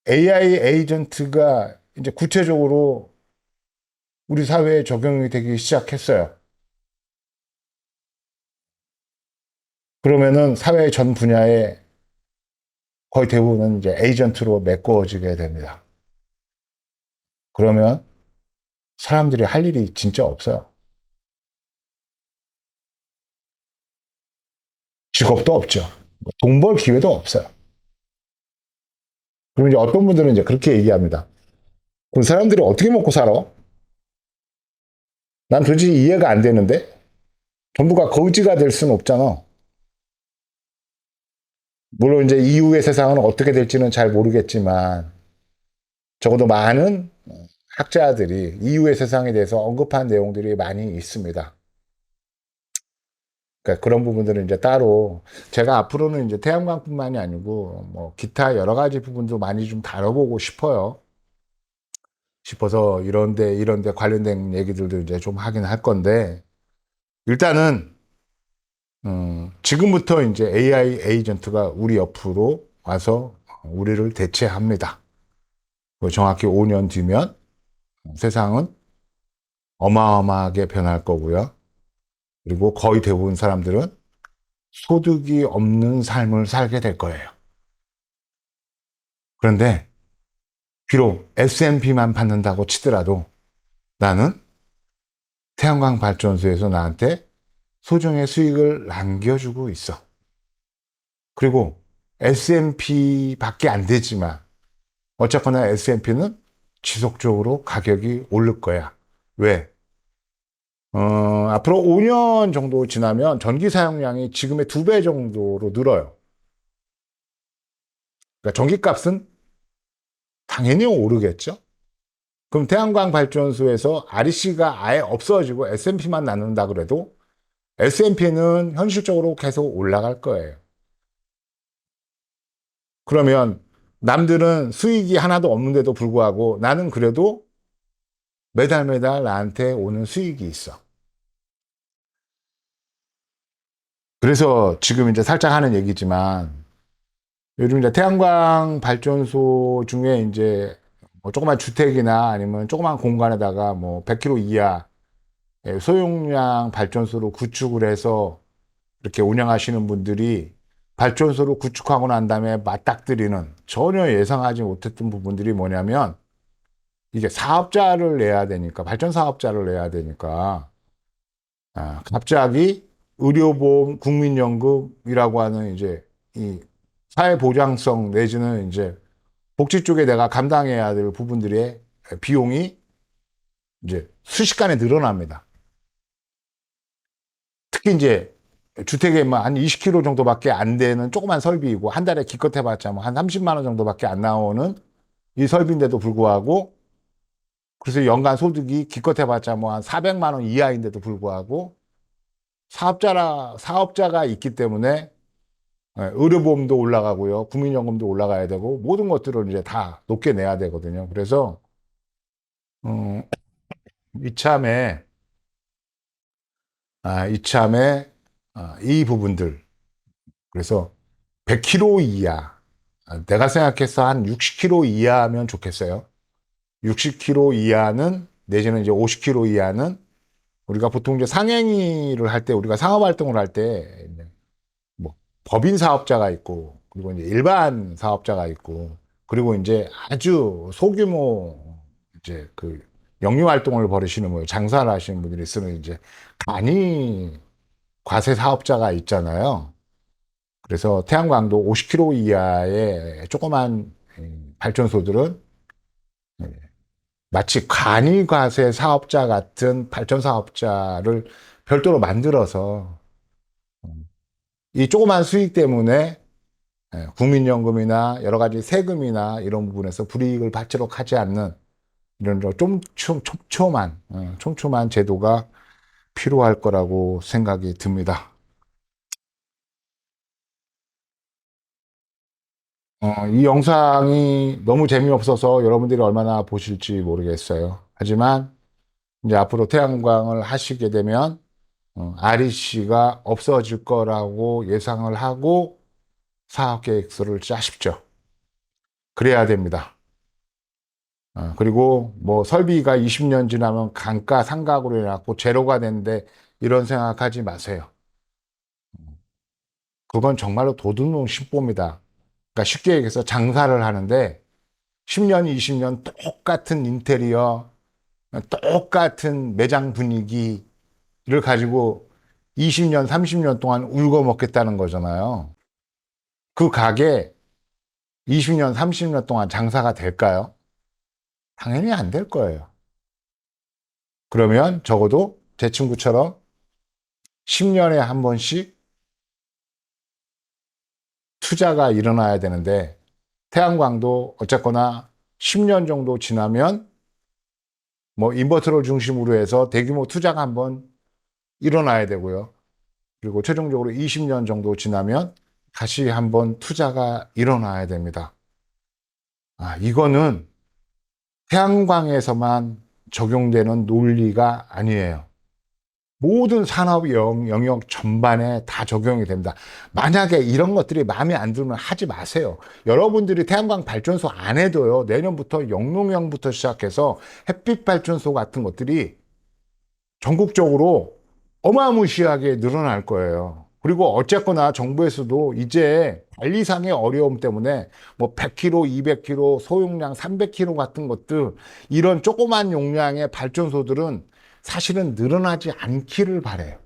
Speaker 1: AI 에이전트가 이제 구체적으로 우리 사회에 적용이 되기 시작했어요. 그러면은 사회 전 분야에 거의 대부분은 이제 에이전트로 메꿔지게 됩니다. 그러면 사람들이 할 일이 진짜 없어요. 직업도 없죠. 돈 벌 기회도 없어요. 그럼 이제 어떤 분들은 이제 그렇게 얘기합니다. 그 사람들이 어떻게 먹고 살아? 난 도저히 이해가 안 되는데? 전부가 거지가 될 수는 없잖아. 물론 이제 이후의 세상은 어떻게 될지는 잘 모르겠지만, 적어도 많은 학자들이 이후의 세상에 대해서 언급한 내용들이 많이 있습니다. 그러니까 그런 부분들은 이제 따로 제가 앞으로는 이제 태양광뿐만이 아니고 뭐 기타 여러 가지 부분도 많이 좀 다뤄보고 싶어서 이런데 관련된 얘기들도 이제 좀 하긴 할 건데 일단은 지금부터 이제 AI 에이전트가 우리 옆으로 와서 우리를 대체합니다. 정확히 5년 뒤면 세상은 어마어마하게 변할 거고요. 그리고 거의 대부분 사람들은 소득이 없는 삶을 살게 될 거예요. 그런데 비록 S&P만 받는다고 치더라도 나는 태양광 발전소에서 나한테 소정의 수익을 남겨주고 있어. 그리고 S&P밖에 안 되지만 어쨌거나 S&P는 지속적으로 가격이 오를 거야. 왜? 앞으로 5년 정도 지나면 전기 사용량이 지금의 2배 정도로 늘어요. 그러니까 전기값은 당연히 오르겠죠? 그럼 태양광 발전소에서 REC가 아예 없어지고 S&P만 남는다 그래도 S&P는 현실적으로 계속 올라갈 거예요. 그러면 남들은 수익이 하나도 없는데도 불구하고 나는 그래도 매달 나한테 오는 수익이 있어. 그래서 지금 이제 살짝 하는 얘기지만 요즘 이제 태양광 발전소 중에 이제 뭐 조그만 주택이나 아니면 조그만 공간에다가 뭐 100kW 이하 소용량 발전소로 구축을 해서 이렇게 운영하시는 분들이 발전소를 구축하고 난 다음에 맞닥뜨리는 전혀 예상하지 못했던 부분들이 뭐냐면 이게 사업자를 내야 되니까 발전 사업자를 내야 되니까 갑자기 의료보험 국민연금이라고 하는 이제 이 사회보장성 내지는 이제 복지 쪽에 내가 감당해야 될 부분들의 비용이 이제 순식간에 늘어납니다. 특히 이제 주택에 한 20km 정도밖에 안 되는 조그만 설비이고 한 달에 기껏 해봤자 뭐 한 30만 원 정도밖에 안 나오는 이 설비인데도 불구하고 그래서 연간 소득이 기껏 해봤자 뭐 한 400만 원 이하인데도 불구하고 사업자가 있기 때문에 의료보험도 올라가고요. 국민연금도 올라가야 되고 모든 것들을 이제 다 높게 내야 되거든요. 그래서 음, 이참에 이참에 이 부분들 그래서 100km 이하 내가 생각해서 한 60km 이하면 좋겠어요. 60km 이하는 내지는 이제 50km 이하는 우리가 보통 이제 상행위를 할 때 우리가 상업 활동을 할 때 뭐 법인 사업자가 있고 그리고 이제 일반 사업자가 있고 그리고 이제 아주 소규모 이제 그 영유 활동을 벌이시는 뭐 장사를 하시는 분들이 쓰는 이제 간이 과세 사업자가 있잖아요. 그래서 태양광도 50kW 이하의 조그만 발전소들은 마치 간이과세 사업자 같은 발전 사업자를 별도로 만들어서 이 조그만 수익 때문에 국민연금이나 여러 가지 세금이나 이런 부분에서 불이익을 받도록 하지 않는 이런 좀 촘촘한 제도가 필요할 거라고 생각이 듭니다. 이 영상이 너무 재미없어서 여러분들이 얼마나 보실지 모르겠어요. 하지만 이제 앞으로 태양광을 하시게 되면 REC가 없어질 거라고 예상을 하고 사업 계획서를 짜십시오. 그래야 됩니다. 그리고 뭐 설비가 20년 지나면 강가 상각으로 해갖고 제로가 되는데 이런 생각하지 마세요. 그건 정말로 도둑놈 심보입니다. 그러니까 쉽게 얘기해서 장사를 하는데 10년, 20년 똑같은 인테리어, 똑같은 매장 분위기를 가지고 20년, 30년 동안 울고 먹겠다는 거잖아요. 그 가게 20년, 30년 동안 장사가 될까요? 당연히 안 될 거예요. 그러면 적어도 제 친구처럼 10년에 한 번씩 투자가 일어나야 되는데 태양광도 어쨌거나 10년 정도 지나면 뭐 인버터를 중심으로 해서 대규모 투자가 한번 일어나야 되고요. 그리고 최종적으로 20년 정도 지나면 다시 한번 투자가 일어나야 됩니다. 이거는 태양광에서만 적용되는 논리가 아니에요. 모든 산업 영역 전반에 다 적용이 됩니다. 만약에 이런 것들이 마음에 안 들면 하지 마세요. 여러분들이 태양광 발전소 안 해도요, 내년부터 영농형부터 시작해서 햇빛 발전소 같은 것들이 전국적으로 어마무시하게 늘어날 거예요. 그리고 어쨌거나 정부에서도 이제 관리상의 어려움 때문에 뭐 100kg, 200kg, 소용량 300kg 같은 것들, 이런 조그만 용량의 발전소들은 사실은 늘어나지 않기를 바래요.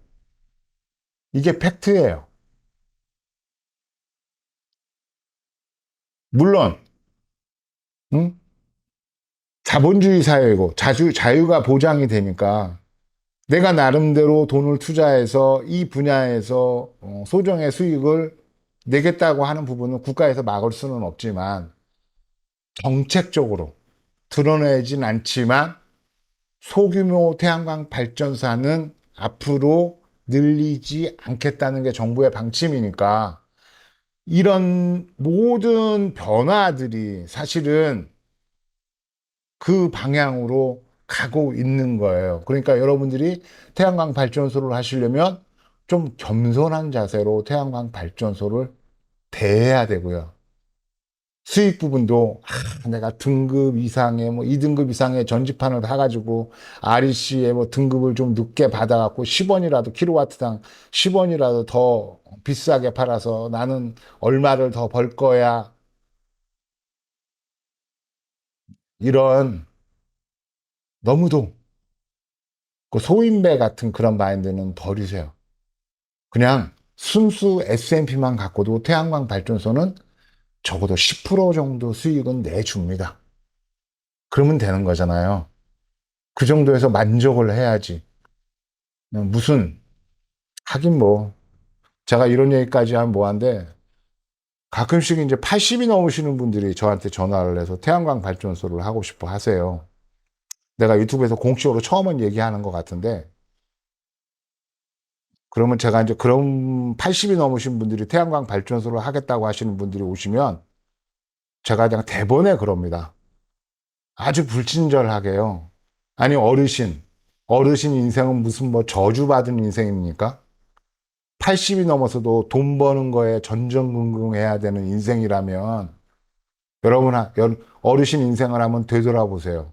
Speaker 1: 이게 팩트예요. 물론, 응? 자본주의 사회이고 자유가 보장이 되니까 내가 나름대로 돈을 투자해서 이 분야에서 소정의 수익을 내겠다고 하는 부분은 국가에서 막을 수는 없지만 정책적으로 드러내진 않지만 소규모 태양광 발전사는 앞으로 늘리지 않겠다는 게 정부의 방침이니까 이런 모든 변화들이 사실은 그 방향으로 가고 있는 거예요. 그러니까 여러분들이 태양광 발전소를 하시려면 좀 겸손한 자세로 태양광 발전소를 대해야 되고요. 수익 부분도 내가 등급 이상의 뭐 2등급 이상의 전지판을 사가지고 REC에 뭐 등급을 좀 늦게 받아갖고 10원이라도 킬로와트당 10원이라도 더 비싸게 팔아서 나는 얼마를 더 벌 거야. 이런 너무도 그 소인배 같은 그런 마인드는 버리세요. 그냥 순수 S&P만 갖고도 태양광 발전소는 적어도 10% 정도 수익은 내줍니다. 그러면 되는 거잖아요. 그 정도에서 만족을 해야지. 무슨, 하긴 뭐, 제가 이런 얘기까지 하면 뭐한데, 가끔씩 이제 80이 넘으시는 분들이 저한테 전화를 해서 태양광 발전소를 하고 싶어 하세요. 내가 유튜브에서 공식으로 처음은 얘기하는 것 같은데, 그러면 제가 이제 그런 80이 넘으신 분들이 태양광 발전소를 하겠다고 하시는 분들이 오시면, 제가 그냥 대번에 그럽니다. 아주 불친절하게요. 아니, 어르신 인생은 무슨 뭐 저주받은 인생입니까? 80이 넘어서도 돈 버는 거에 전전긍긍해야 되는 인생이라면 여러분, 어르신 인생을 한번 되돌아보세요.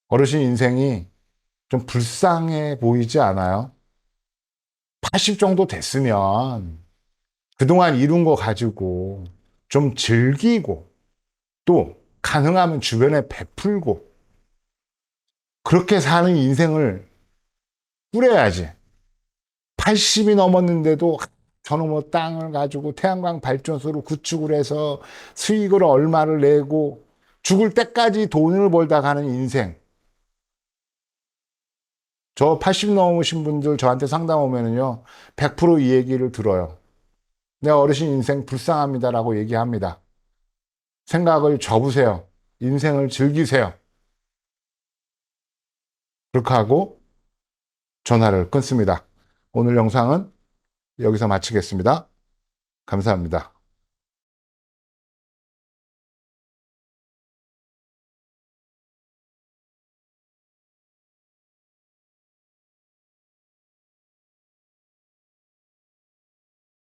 Speaker 1: 어르신 인생이 좀 불쌍해 보이지 않아요? 80 정도 됐으면 그동안 이룬 거 가지고 좀 즐기고 또 가능하면 주변에 베풀고 그렇게 사는 인생을 꾸려야지. 80이 넘었는데도 저놈의 땅을 가지고 태양광 발전소를 구축을 해서 수익을 얼마를 내고 죽을 때까지 돈을 벌다 가는 인생. 저 80 넘으신 분들 저한테 상담 오면은요, 100%이 얘기를 들어요. 내 어르신 인생 불쌍합니다라고 얘기합니다. 생각을 접으세요. 인생을 즐기세요. 그렇게 하고 전화를 끊습니다. 오늘 영상은 여기서 마치겠습니다. 감사합니다.